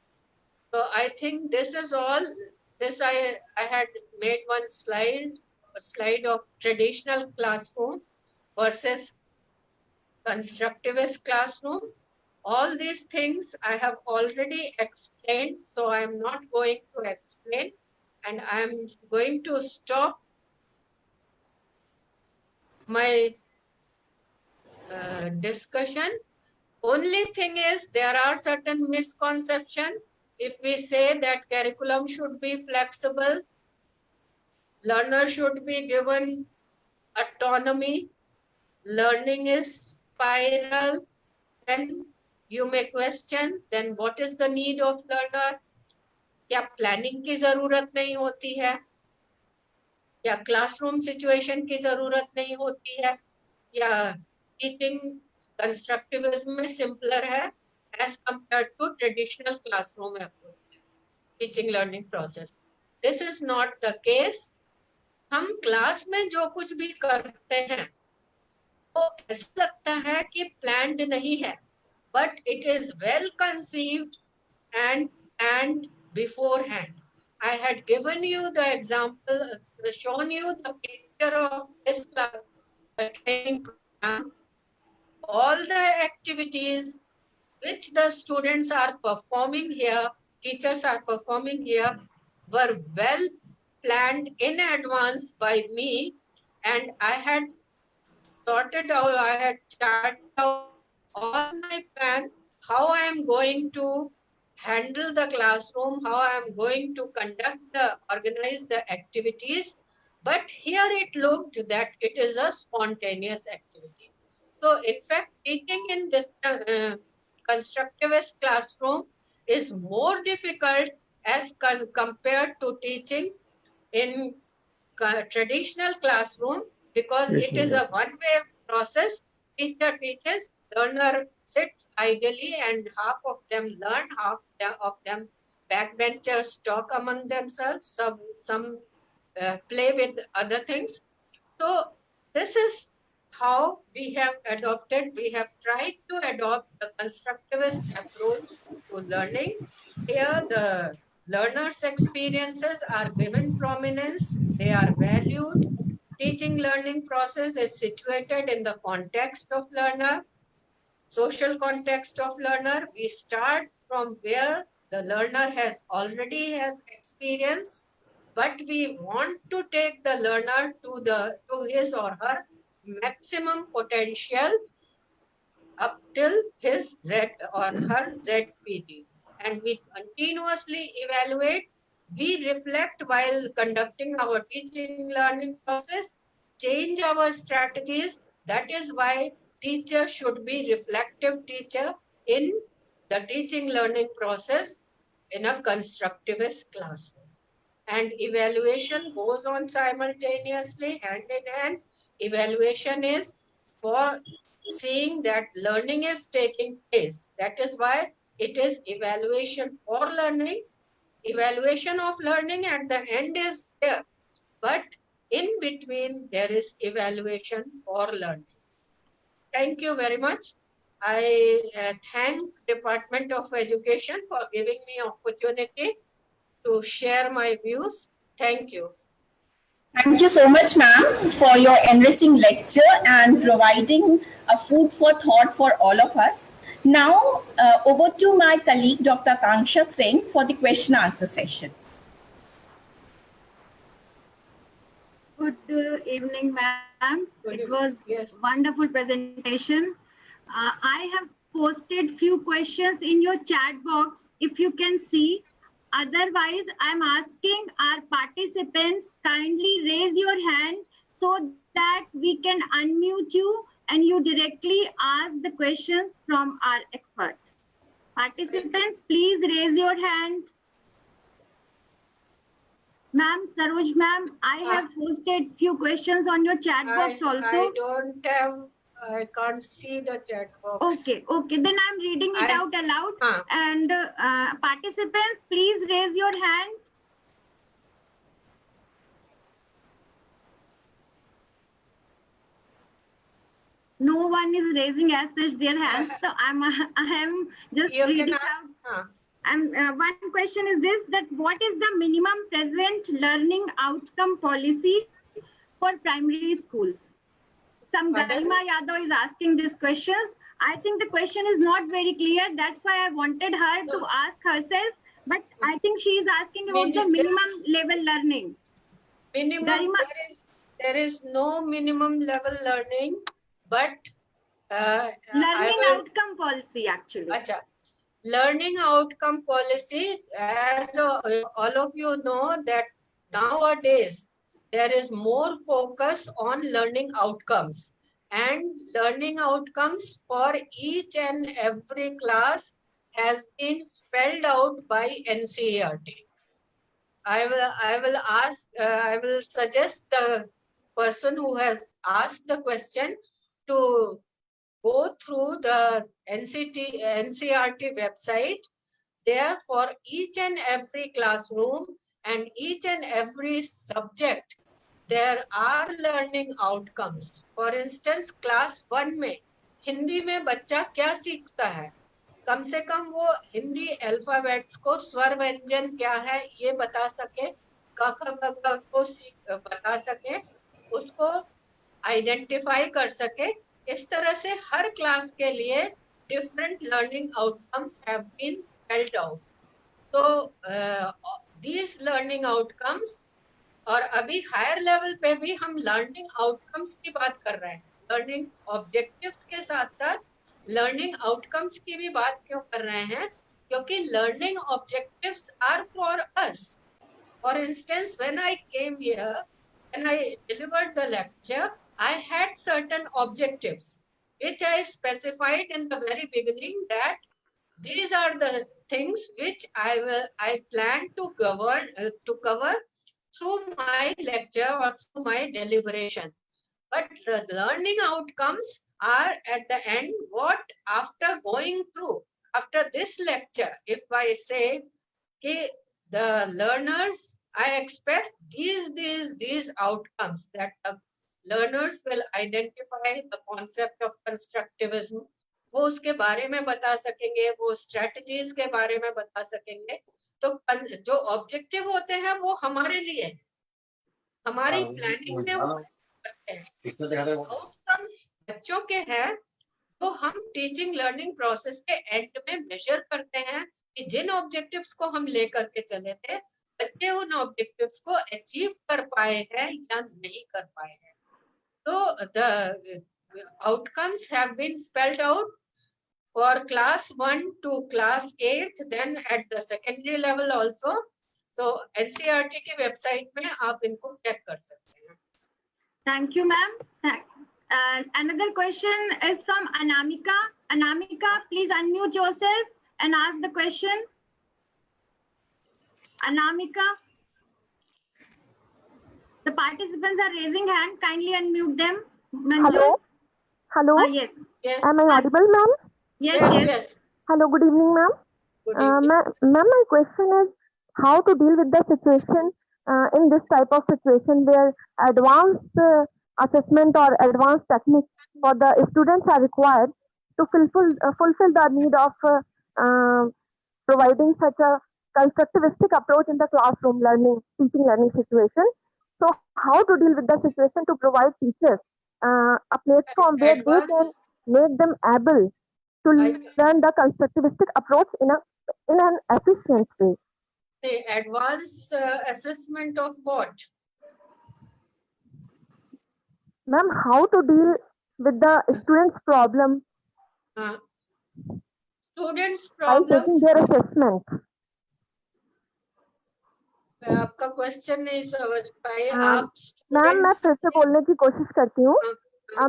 So I think this is all. This I had made one slide of traditional classroom versus constructivist classroom. All these things I have already explained, so I am not going to explain, and I am going to stop my discussion. Only thing is there are certain misconceptions. If we say that curriculum should be flexible, learner should be given autonomy, learning is spiral, then you may question, then what is the need of learner? क्या planning की जरूरत नहीं होती है, या classroom situation की जरूरत नहीं होती है, या टीचिंग कंस्ट्रक्टिविज्म में सिंपलर है as compared to traditional classroom approach teaching learning process. This is not the case. हम क्लास में जो कुछ भी करते हैं वो ऐसा लगता है कि प्लान्ड नहीं है, but it is well conceived and beforehand. I had given you the example, shown you the picture of this training program. All the activities which the students are performing here, teachers are performing here, were well planned in advance by me, and I had sorted out, I had charted out all my plan, how I am going to handle the classroom, how I am going to organize the activities. But here it looked that it is a spontaneous activity. So in fact, teaching in this constructivist classroom is more difficult as compared to teaching in traditional classroom, because it is a one-way process. Teacher teaches, learner sits idly, and half of them learn, half of them backbenchers talk among themselves, some play with other things. So this is how we have tried to adopt the constructivist approach to learning. Here the learners' experiences are given prominence, they are valued. Teaching learning process is situated in the context of learner, social context of learner. We start from where the learner has experience, but we want to take the learner to his or her maximum potential up till his Z or her ZPD. And we continuously evaluate, we reflect while conducting our teaching learning process, change our strategies. That is why teacher should be reflective teacher in the teaching learning process in a constructivist classroom. And evaluation goes on simultaneously, hand in hand. Evaluation is for seeing that learning is taking place. That is why it is evaluation for learning. Evaluation of learning at the end is there, but in between there is evaluation for learning. Thank you very much. I thank Department of Education for giving me opportunity to share my views. Thank you. Thank you so much, ma'am, for your enriching lecture and providing a food for thought for all of us. Now, over to my colleague, Dr. Kanksha Singh, for the question answer session. Good evening, ma'am. Good It evening. was Yes. wonderful presentation. I have posted few questions in your chat box, if you can see. Otherwise, I'm asking our participants kindly raise your hand so that we can unmute you and you directly ask the questions from our expert. Participants, please raise your hand. Ma'am, Saroj ma'am, I have posted few questions on your chat box also. I can't see the chat box. Okay, then I'm reading it out aloud. And participants, please raise your hand. No one is raising as such their hands, so I am just You reading can ask. out. And one question is this: that what is the minimum present learning outcome policy for primary schools? Some Pardon? Garima Yadav is asking these questions. I think the question is not very clear. That's why I wanted her to ask herself. But I think she is asking about the minimum level learning. Minimum, Garima, there is no minimum level learning, but learning outcome policy actually. Acha. Learning outcome policy, as all of you know, that nowadays there is more focus on learning outcomes, and learning outcomes for each and every class has been spelled out by NCERT. I will suggest the person who has asked the question to go through the NCERT website. There, for each and every classroom and each and every subject, there are learning outcomes. For instance, class 1 में हिंदी में बच्चा क्या सीखता है? कम से कम वो Hindi alphabets को स्वर व्यंजन क्या है ये बता सके, क ख ग घ को बता सके, उसको आइडेंटिफाई कर सके. इस तरह से हर क्लास के लिए different learning outcomes have been spelled out. तो these learning outcomes, और अभी हायर लेवल पे भी हम लर्निंग आउटकम्स की बात कर रहे हैं, लर्निंग ऑब्जेक्टिव्स के साथ साथ लर्निंग आउटकम्स की भी बात क्यों कर रहे हैं? क्योंकि learning objectives are for us. For instance, when I came here, when I delivered the lecture, I had certain objectives which I specified in the very beginning, that these are the things which I plan to cover through my lecture or through my deliberation. But the learning outcomes are at the end, what after going through, after this lecture, if I say, okay, the learners, I expect these outcomes, that the learners will identify the concept of constructivism, वो उसके बारे में बता सकेंगे, वो strategies के बारे में बता सकेंगे. तो जो ऑब्जेक्टिव होते हैं वो हमारे लिए, हमारी प्लानिंग में वो करते हैं. आउटकम्स बच्चों के हैं, तो हम टीचिंग लर्निंग प्रोसेस के एंड में मेजर करते हैं कि जिन ऑब्जेक्टिव्स को हम लेकर के चले थे, बच्चे उन ऑब्जेक्टिव्स को अचीव कर पाए हैं या नहीं कर पाए हैं. तो the outcomes have been spelled out for class 1 to class 8, then at the secondary level also. So NCERT की वेबसाइट में आप इनको चेक कर सकते हैं. Thank you, ma'am. Another question is from Anamika. Anamika, please unmute yourself and ask the question. Anamika, the participants are raising hand. Kindly unmute them. Manju? Hello. Hello. Yes. Yes. Am I audible, ma'am? Yes. Hello. Good evening, ma'am. Good evening. Ma'am, my question is how to deal with the situation in this type of situation where advanced assessment or advanced techniques for the students are required to fulfill the need of providing such a constructivistic approach in the classroom teaching learning situation. So how to deal with the situation to provide teachers a platform where they can make them able to learn the constructivistic approach in an efficient way. The advanced assessment of what? Ma'am, how to deal with the students' problem Students' by taking problems. their assessment? मैं आपका question नहीं समझ पाई. आप ma'am, मैं फिर से बोलने की कोशिश करती हूँ.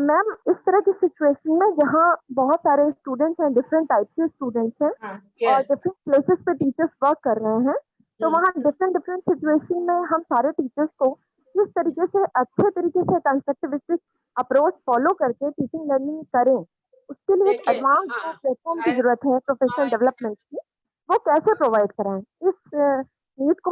मैम, इस तरह की सिचुएशन में जहाँ बहुत सारे स्टूडेंट्स हैं, डिफरेंट टाइप के स्टूडेंट्स हैं और डिफरेंट प्लेसेस पे टीचर्स वर्क कर रहे हैं, तो वहाँ डिफरेंट सिचुएशन में हम सारे टीचर्स को किस तरीके से अच्छे तरीके से कंस्ट्रक्टिविस्टिक अप्रोच फॉलो करके टीचिंग लर्निंग करें, उसके लिए एक एडवांस प्लेटफॉर्म की जरूरत है प्रोफेशनल डेवलपमेंट की, वो कैसे प्रोवाइड कराएं? इस नीड को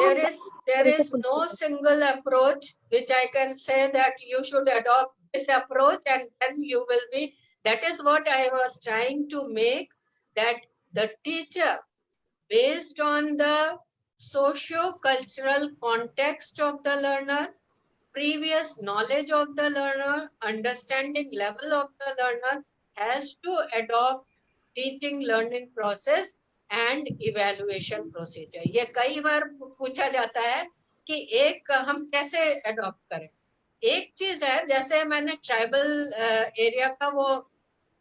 there is no single approach which I can say that you should adopt this approach and then you will be. That is what I was trying to make, that the teacher, based on the socio-cultural context of the learner, previous knowledge of the learner, understanding level of the learner, has to adopt teaching learning process and evaluation procedure. ये कई बार पूछा जाता है कि एक हम कैसे adopt करें. एक चीज है, जैसे मैंने ट्राइबल एरिया का वो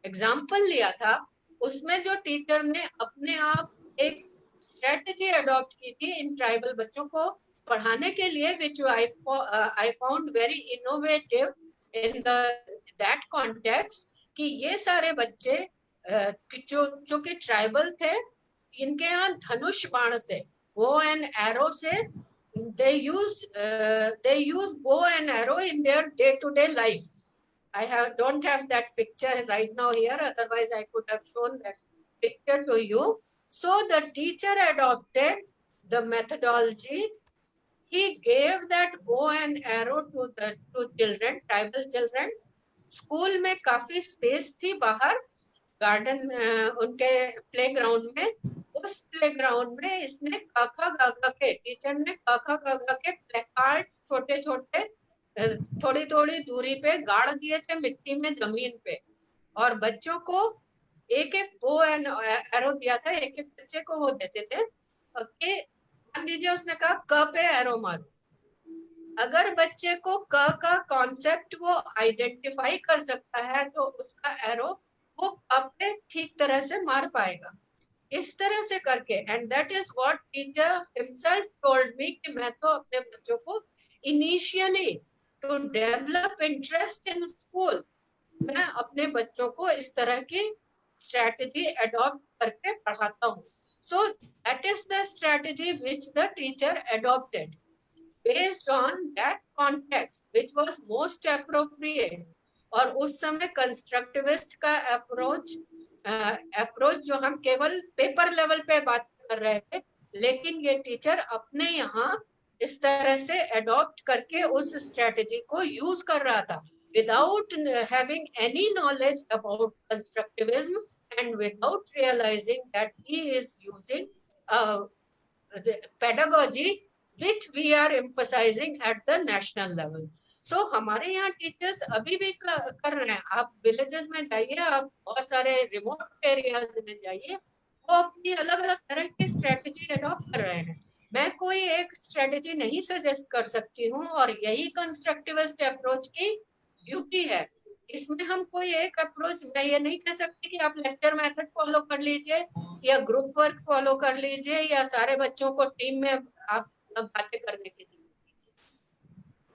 एग्जांपल लिया था, उसमें जो टीचर ने अपने आप एक स्ट्रेटजी अडॉप्ट की थी इन ट्राइबल बच्चों को पढ़ाने के लिए, which I found very innovative in that context, कि ये सारे बच्चे जो कि ट्राइबल थे, इनके यहाँ धनुष बाण से, bow and arrow से, they use bow and arrow in their day-to-day life. I don't have that picture right now here, otherwise I could have shown that picture to you. So the teacher adopted the methodology. He gave that bow and arrow to children, tribal children. School में काफी space थी बाहर, garden उनके playground में. उस playground में इसने काका गागा के, टीचर ने काका गागा के प्लेकार्ड्स छोटे छोटे थोड़ी थोड़ी दूरी पे गाड़ दिए थे मिट्टी में, जमीन पे, और बच्चों को एक एक बो एंड एरो दिया था, एक एक बच्चे को वो देते थे कि मान लीजिए उसने कहा क पे एरो मारो। अगर बच्चे को क का कॉन्सेप्ट वो आइडेंटिफाई कर सकता है तो उसका एरो वो क पे ठीक तरह से मार पाएगा। इस तरह से करके, and that is what teacher himself told me कि मैं तो अपने बच्चों को initially to develop interest in school, मैं अपने बच्चों को इस तरह की स्ट्रेटजी अडॉप्ट करके पढ़ाता हूँ। So that is the strategy which the teacher adopted based on that context which was most appropriate। और उस समय कंस्ट्रक्टिविस्ट का अप्रोच जो हम केवल पेपर लेवल पे बात कर रहे थे, लेकिन ये टीचर अपने यहाँ इस तरह से अडॉप्ट करके उस स्ट्रेटजी को यूज कर रहा था without having any knowledge about constructivism and without realizing that he is using pedagogy which we are emphasizing at the national level। So हमारे यहाँ टीचर्स अभी भी कर रहे हैं। आप विलेजेस में जाइए, आप बहुत सारे रिमोट एरियाज में जाइए, वो अपनी अलग अलग तरह की स्ट्रेटेजी अडॉप्ट कर रहे हैं। मैं कोई एक स्ट्रेटेजी नहीं सजेस्ट कर सकती हूँ, और यही कंस्ट्रक्टिविस्ट अप्रोच की ब्यूटी है। इसमें हम कोई एक अप्रोच, मैं ये नहीं कह सकती कि आप लेक्चर मेथड फॉलो कर लीजिए या ग्रुप वर्क फॉलो कर लीजिए या सारे बच्चों को टीम में आप बातें करने के लिए।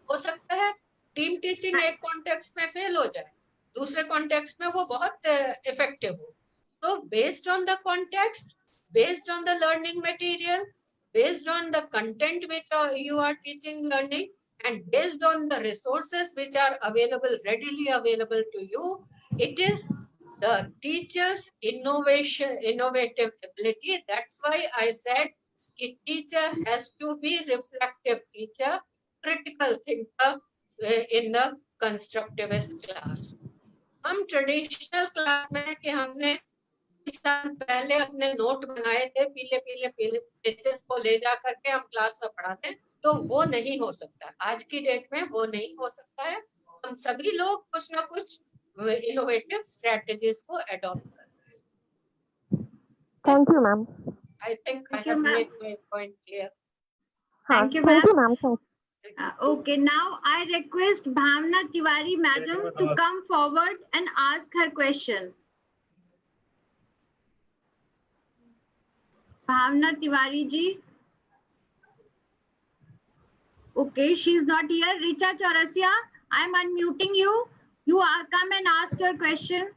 हो सकता है टीम टीचिंग एक कॉन्टेक्स्ट में फेल हो जाए, दूसरे कॉन्टेक्स्ट में वो बहुत इफेक्टिव हो। तो based on the context, based on the learning material, based on the content which you are teaching learning, and based on the resources which are available, readily available to you, it is the teacher's innovative ability। That's why I said कि teacher has to be reflective teacher, critical thinker in the constructivist class। हम traditional class में कि हमने कुछ साल पहले अपने note बनाए थे, पीले पीले पेजेस को ले जा करके हम क्लास में पढ़ाते हैं, तो वो नहीं हो सकता। आज की डेट में वो नहीं हो सकता है। हम सभी लोग कुछ ना कुछ इनोवेटिव स्ट्रेटजीज को अडॉप्ट कर रहे हैं। Thank you ma'am. I think I have made my point clear। Thank you, thank you ma'am. Ma'am. Okay, now I request Bhavna Tiwari madam to come forward and ask her question. Bhavna Tiwari ji. Okay, she's not here. Richa Chaurasia, I'm unmuting you. You come and ask your question.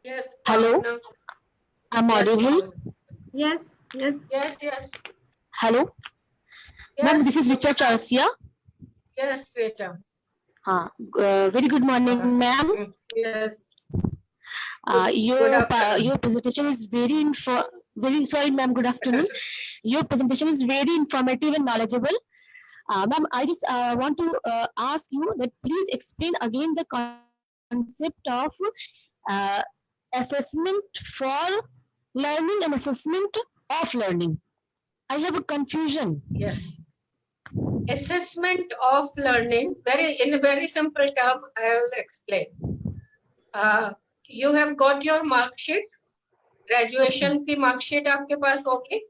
Yes. Hello. Bhavna. I'm audible. Yes, yes. Yes, yes. Hello. Yes. Ma'am, this is Richa Chaurasia. Yes, Richa. Very good morning, ma'am. Yes. Your presentation is very sorry, ma'am. Good afternoon. Your presentation is very informative and knowledgeable. Ma'am, I just want to ask you that please explain again the concept of assessment for learning and assessment of learning. I have a confusion. Yes. Assessment of learning, in a very simple term, I will explain. You have got your mark sheet, graduation की mark sheet आपके पास होगी.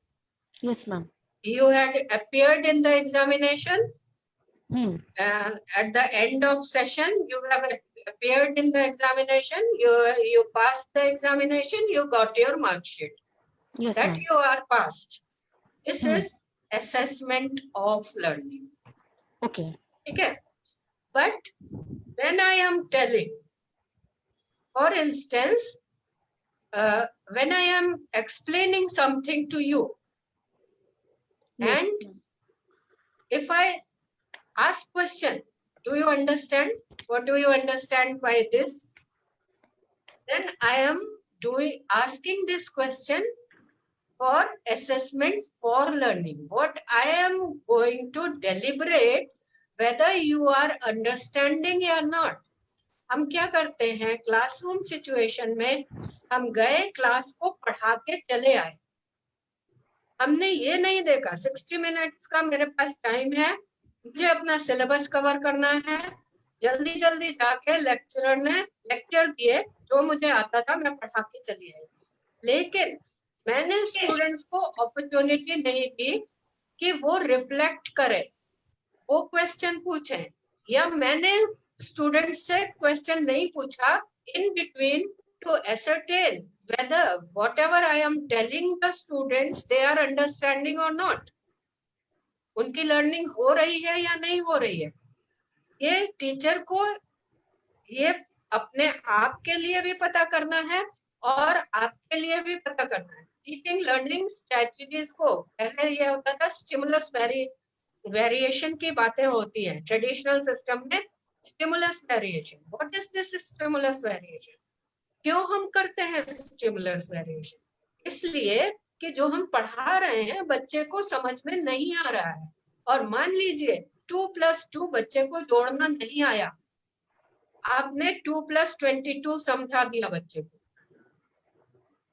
Yes, ma'am. You had appeared in the examination. At the end of session, you have appeared in the examination. You passed the examination. You got your mark sheet. Yes, that ma'am. you are passed. This is assessment of learning. Okay. Okay. But when I am telling, for instance, when I am explaining something to you, Yes, and ma'am. if I ask question, do you understand? What do you understand by this? Then I am asking this question for assessment for learning. What I am going to deliberate whether you are understanding or not. हम क्या करते हैं classroom situation में, हम गए class को पढ़ा के चले आए, हमने ये नहीं देखा 60 मिनट्स का मेरे पास टाइम है, मुझे अपना सिलेबस कवर करना है, जल्दी जल्दी जाके लेक्चरर ने लेक्चर दिए, जो मुझे आता था मैं पढ़ा के चली आई, लेकिन मैंने स्टूडेंट्स को अपॉर्चुनिटी नहीं दी कि वो रिफ्लेक्ट करे, वो क्वेश्चन पूछें, या मैंने स्टूडेंट से क्वेश्चन नहीं पूछा in between to ascertain whether whatever I am telling the students they are understanding or not. उनकी लर्निंग हो रही है या नहीं हो रही है, ये टीचर को ये अपने आप के लिए भी पता करना है और आपके लिए भी पता करना है। टीचिंग लर्निंग स्ट्रेटजीज को पहले ये होता था स्टिमुलस वेरिएशन की बातें होती है ट्रेडिशनल सिस्टम में। Stimulus variation, what is this stimulus variation? क्यों हम करते हैं स्टिमुलस वेरिएशन? इसलिए कि जो हम पढ़ा रहे हैं बच्चे को समझ में नहीं आ रहा है, और मान लीजिए 2+2 बच्चे को जोड़ना नहीं आया, आपने 2+22 समझा दिया बच्चे को,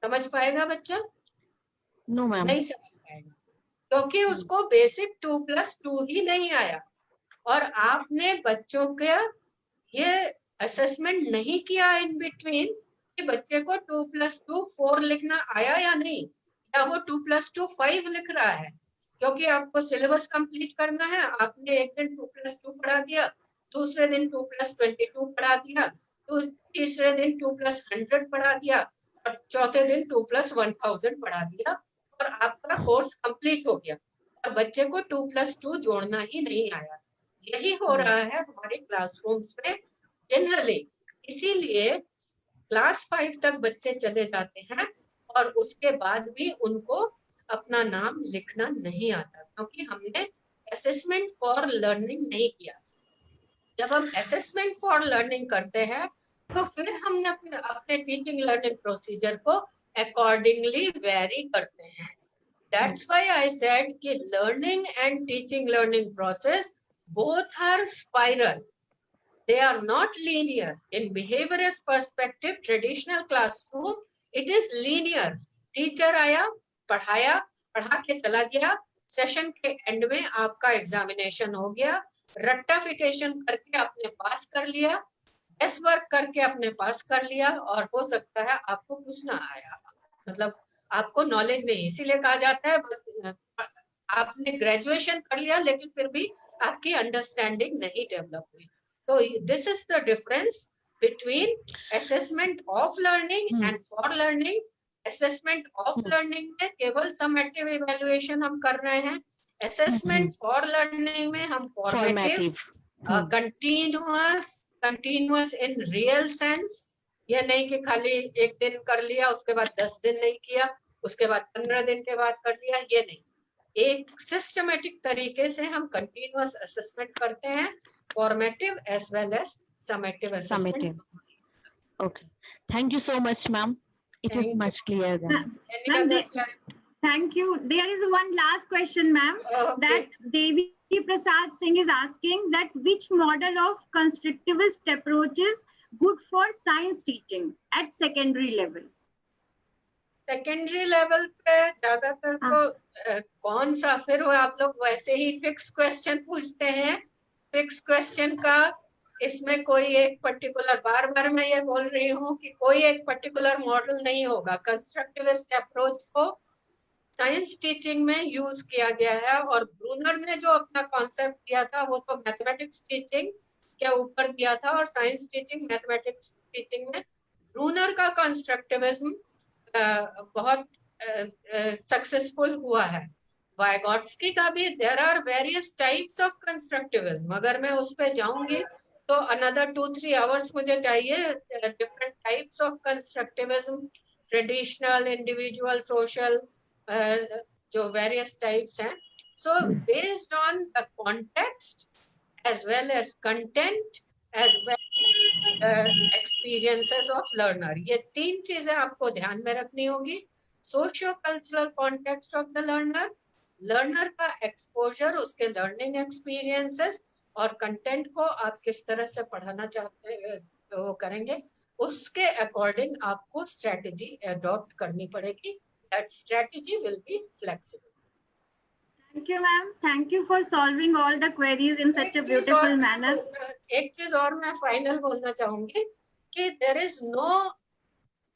समझ पाएगा बच्चा? नो मैम, नहीं समझ पाएगा, क्योंकि उसको बेसिक 2+2 ही नहीं आया, और आपने बच्चों का ये असेसमेंट नहीं किया इन बिटवीन कि बच्चे को 2+2 4 लिखना आया या नहीं, या वो 2+2 5 लिख रहा है, क्योंकि आपको सिलेबस कंप्लीट करना है। आपने एक दिन 2+2 पढ़ा दिया, दूसरे दिन 2+22 पढ़ा दिया, तो तीसरे दिन 2+100 पढ़ा दिया, और चौथे दिन 2+1000 पढ़ा दिया, और आपका कोर्स कंप्लीट हो गया, और बच्चे को 2+2 जोड़ना ही नहीं आया। यही हो रहा है हमारे क्लासरूम्स में जनरली। इसीलिए क्लास 5 तक बच्चे चले जाते हैं और उसके बाद भी उनको अपना नाम लिखना नहीं आता, क्योंकि हमने असेसमेंट फॉर लर्निंग नहीं किया। जब हम असेसमेंट फॉर लर्निंग करते हैं तो फिर हमने अपने टीचिंग लर्निंग प्रोसीजर को अकॉर्डिंगली वेरी करते हैं। दैट्स व्हाई आई सेड कि learning and teaching learning process both are spiral. They are not linear. In behaviorist perspective, traditional classroom, it is linear. Teacher आया, पढ़ाया, पढ़ा के चला गया, सेशन के एंड में आपका एग्जामिनेशन हो गया, रेक्टिफिकेशन करके आपने पास कर लिया, एस वर्क करके आपने पास कर लिया, और हो सकता है आपको कुछ ना आया, मतलब आपको नॉलेज नहीं। इसीलिए कहा जाता है आपने ग्रेजुएशन कर लिया लेकिन फिर भी आपकी अंडरस्टैंडिंग नहीं डेवलप हुई। तो this is the difference between assessment of learning and for learning. Assessment of learning में केवल समेटिव इवैल्यूएशन हम कर रहे हैं, असेसमेंट फॉर लर्निंग में हम formative, continuous in real sense. ये नहीं कि खाली एक दिन कर लिया उसके बाद 10 दिन नहीं किया, उसके बाद 15 दिन के बाद कर लिया, ये नहीं। एक सिस्टमेटिक तरीके से हम कंटिन्यूअस असेसमेंट करते हैं, formative as well as summative assessment. Okay, thank you so much, ma'am. It is much clearer then. Thank you. There is one last question, ma'am. That Devi Prasad Singh is asking that which model of constructivist approach is good for science teaching at secondary level? Secondary level पे ज्यादातर तो कौन सा, फिर वो आप लोग वैसे ही फिक्स क्वेश्चन पूछते हैं। फिक्स क्वेश्चन का इसमें कोई एक पर्टिकुलर, बार बार मैं ये बोल रही हूँ कि कोई एक पर्टिकुलर मॉडल नहीं होगा। कंस्ट्रक्टिविस्ट अप्रोच को साइंस टीचिंग में यूज किया गया है, और ब्रूनर ने जो अपना कॉन्सेप्ट दिया था वो तो मैथमेटिक्स टीचिंग के ऊपर दिया था, और साइंस टीचिंग मैथमेटिक्स टीचिंग में ब्रूनर का कंस्ट्रक्टिविज्म बहुत सक्सेसफुल हुआ है। वाइगॉट्स्की का भी, there are various types of constructivism. अगर मैं उस पे जाऊंगी तो अनदर 2-3 आवर्स मुझे चाहिए। Different types of constructivism, traditional, individual, social, जो वेरियस टाइप्स हैं। So based on the context as well as content as well experiences of learner, ये 3 चीजें आपको ध्यान में रखनी होगी। Socio cultural context of the learner, learner का एक्सपोजर, उसके लर्निंग एक्सपीरियंसेस, और कंटेंट को आप किस तरह से पढ़ाना चाहते हैं वो करेंगे, उसके अकॉर्डिंग आपको स्ट्रेटेजी अडॉप्ट करनी पड़ेगी। That strategy will be flexible. Thank you, ma'am. Thank you for solving all the queries in such a beautiful manner. एक चीज और मैं फाइनल बोलना चाहूंगी कि देर इज नो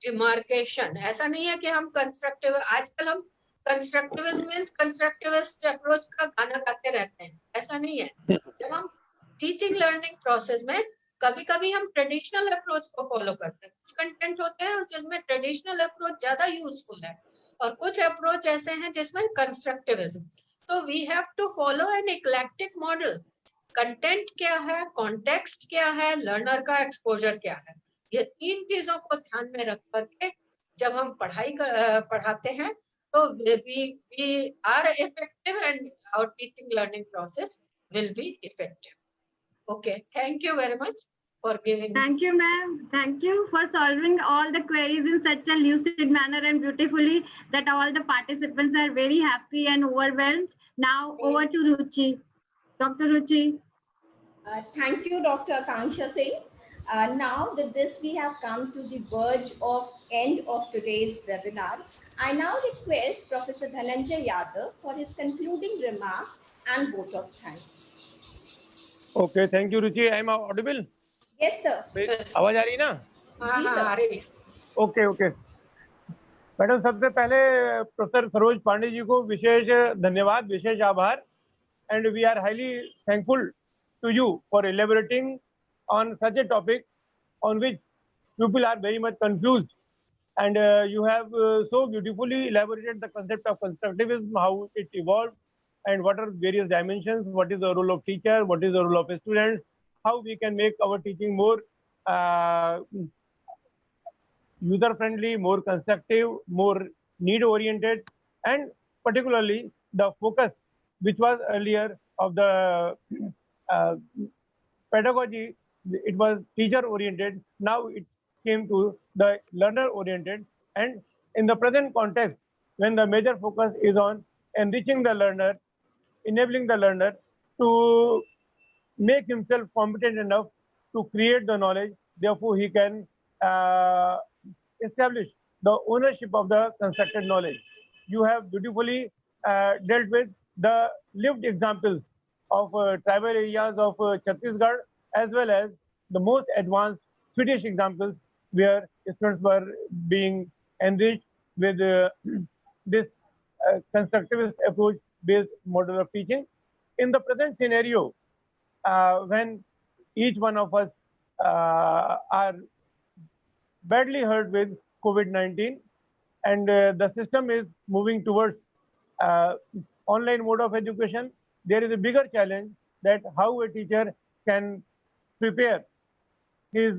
डिमार्केशन. ऐसा नहीं है कि हम कंस्ट्रक्टिव, आजकल हम कंस्ट्रक्टिविज्म मींस कंस्ट्रक्टिविस्ट अप्रोच का गाना गाते रहते हैं. ऐसा नहीं है. जब हम टीचिंग लर्निंग प्रोसेस में कभी कभी हम ट्रेडिशनल अप्रोच को फॉलो करते हैं. कुछ कंटेंट होते हैं जिसमें ट्रेडिशनल अप्रोच ज्यादा यूजफुल है और कुछ अप्रोच ऐसे हैं जिसमें कंस्ट्रक्टिविज्म. तो we have to follow an eclectic model. Content क्या है, कॉन्टेक्स्ट क्या है, लर्नर का एक्सपोजर क्या है, ये तीन चीजों को ध्यान में रख करके जब हम पढ़ाते हैं तो we are effective and our teaching learning process will be effective. Okay, thank you very much for giving. Thank you, ma'am. Thank you for solving all the queries in such a lucid manner and beautifully that all the participants are very happy and overwhelmed. Now over to Ruchi. Dr. Ruchi. Thank you, Dr. Akanksha Singh. Now with this, we have come to the verge of end of today's webinar. I now request Professor Dhananjay Yadav for his concluding remarks and vote of thanks. Okay, thank you, Ruchi. I am audible? Yes, sir. आवाज आ रही ना? हाँ हाँ आ रही. Okay okay madam, सबसे पहले professor Saroj Pandey ji को विशेष धन्यवाद, विशेष आभार. And we are highly thankful to you for elaborating on such a topic on which people are very much confused, and you have so beautifully elaborated the concept of constructivism, how it evolved, and what are various dimensions, what is the role of teacher, what is the role of students, how we can make our teaching more user friendly, more constructive, more need oriented, and particularly the focus which was earlier of the pedagogy, it was teacher oriented. Now it came to the learner oriented, and in the present context, when the major focus is on enriching the learner, enabling the learner to make himself competent enough to create the knowledge, therefore he can establish the ownership of the constructed knowledge. You have beautifully dealt with the lived examples of tribal areas of Chhattisgarh, as well as the most advanced Swedish examples where students were being enriched with this constructivist approach based model of teaching. In the present scenario, when each one of us are badly hurt with COVID-19, and the system is moving towards online mode of education, there is a bigger challenge that how a teacher can prepare his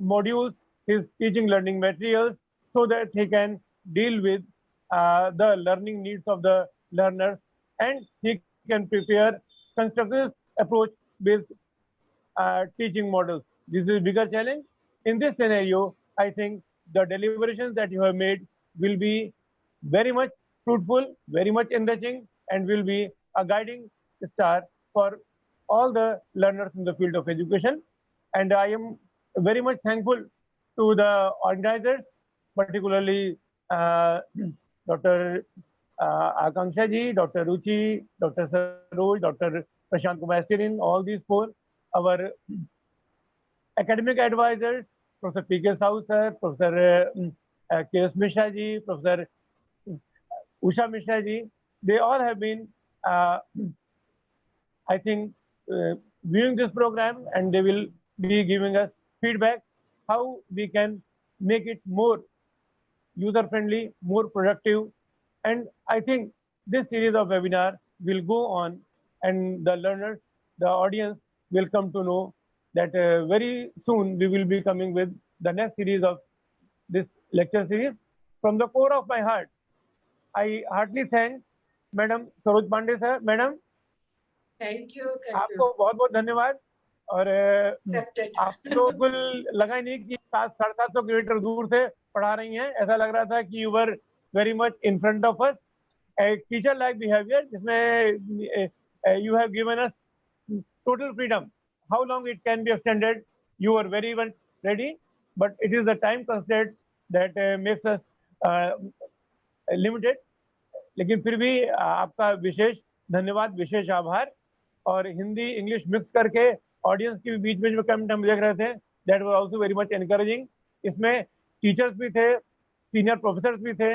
modules, his teaching learning materials, so that he can deal with the learning needs of the learners, and he can prepare constructivist approach based teaching models. This is a bigger challenge. In this scenario, I think the deliberations that you have made will be very much fruitful, very much enriching, and will be a guiding star for all the learners in the field of education. And I am very much thankful to the organizers, particularly Dr. Akanksha ji, Dr. Ruchi, Dr. Saroj, Dr. Prashant Kumar Stirin, all these four, our academic advisors, Professor P.K. Sahu sir, Professor K.S. Mishra ji, Professor Usha Mishra ji, they all have been, I think, viewing this program, and they will be giving us feedback how we can make it more user-friendly, more productive. And I think this series of webinar will go on, and the learners, the audience will come to know that very soon we will be coming with the next series of this lecture series. From the core of my heart, I heartily thank Madam Saroj Pandey sir. Madam, thank you. आपको बहुत बहुत धन्यवाद. और आपको बिल्कुल लगा ही नहीं कि 700-750 किलोमीटर दूर से पढ़ा रही हैं. ऐसा लग रहा था कि you were very much in front of us. Teacher like behaviour जिसमें you have given us total freedom. How long it can be extended, you are very well ready, but it is the time constraint that makes us limited. लेकिन फिर भी आपका विशेष धन्यवाद, विशेष आभार। और Hindi English mix करके ऑडियंस के बीच में जो कमेंट हम देख रहे थे, that was also very much encouraging. इसमें टीचर्स भी थे, सीनियर प्रोफेसर्स भी थे,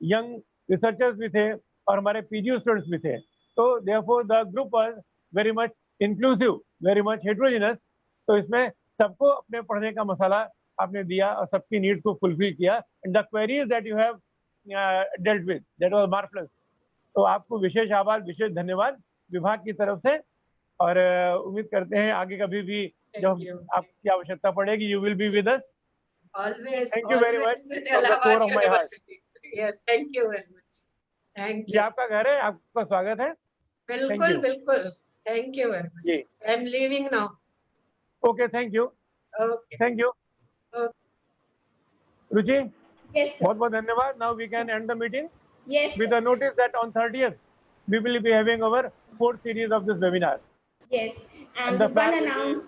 यंग रिसर्चर्स भी थे और हमारे पीजी स्टूडेंट्स भी थे। तो therefore the group was very much inclusive, very much heterogeneous. तो इसमें सबको अपने पढ़ने का मसाला आपने दिया और सबकी नीड्स को फुलफिल किया। And the queries that you have dealt with, that was marvellous. तो आपको विशेष आभार, विशेष धन्यवाद विभाग की तरफ से। और उम्मीद करते हैं आगे कभी भी जब आपकी आवश्यकता पड़ेगी, you will be with us. Always, Thank you very much always with from the core Allahabad of my heart. University. Yes, thank you very much. Thank ये you. आपका घर है, आपका स्वागत है। बिल्कुल you. बिल्कुल, thank you very much. जी, I'm leaving now. Okay, thank you, Okay. Thank you. Okay. Ruchi, Yes, sir. बहुत बहुत धन्यवाद। Now we can end the meeting Yes, with sir. a notice that on 30th we will be having our 4th series of this webinar. Yes. And the one plan will be- announce.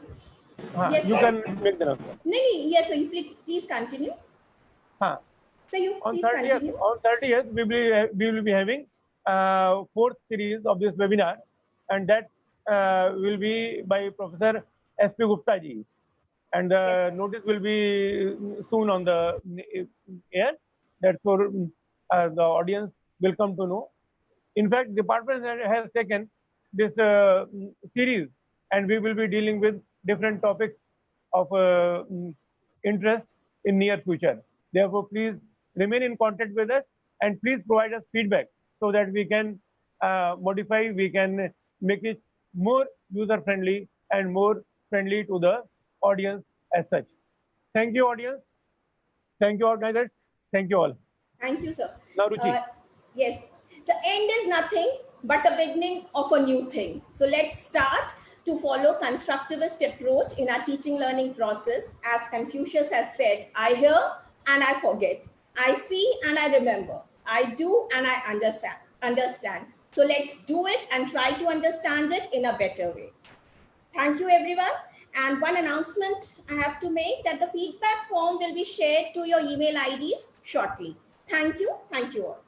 हाँ, Yes, you sir. can make the announcement. No, yes, sir. You please continue. हाँ, So you on please 30th, continue. on 30th we will be having 4th series of this webinar, and that will be by Professor S.P. Gupta ji, and the Yes, sir. notice will be soon on the air. That's for the audience will come to know. In fact, department has taken this series, and we will be dealing with different topics of interest in near future. Therefore, please remain in contact with us and please provide us feedback so that we can modify, we can make it more user friendly and more friendly to the audience as such. Thank you, audience. Thank you, organizers. Thank you all. Thank you, sir. Now, Ruchi. Yes. So end is nothing but a beginning of a new thing. So let's start to follow constructivist approach in our teaching learning process. As Confucius has said, I hear and I forget. I see and I remember. I do and I understand. So let's do it and try to understand it in a better way. Thank you, everyone. And one announcement I have to make that the feedback form will be shared to your email IDs shortly. Thank you. Thank you all.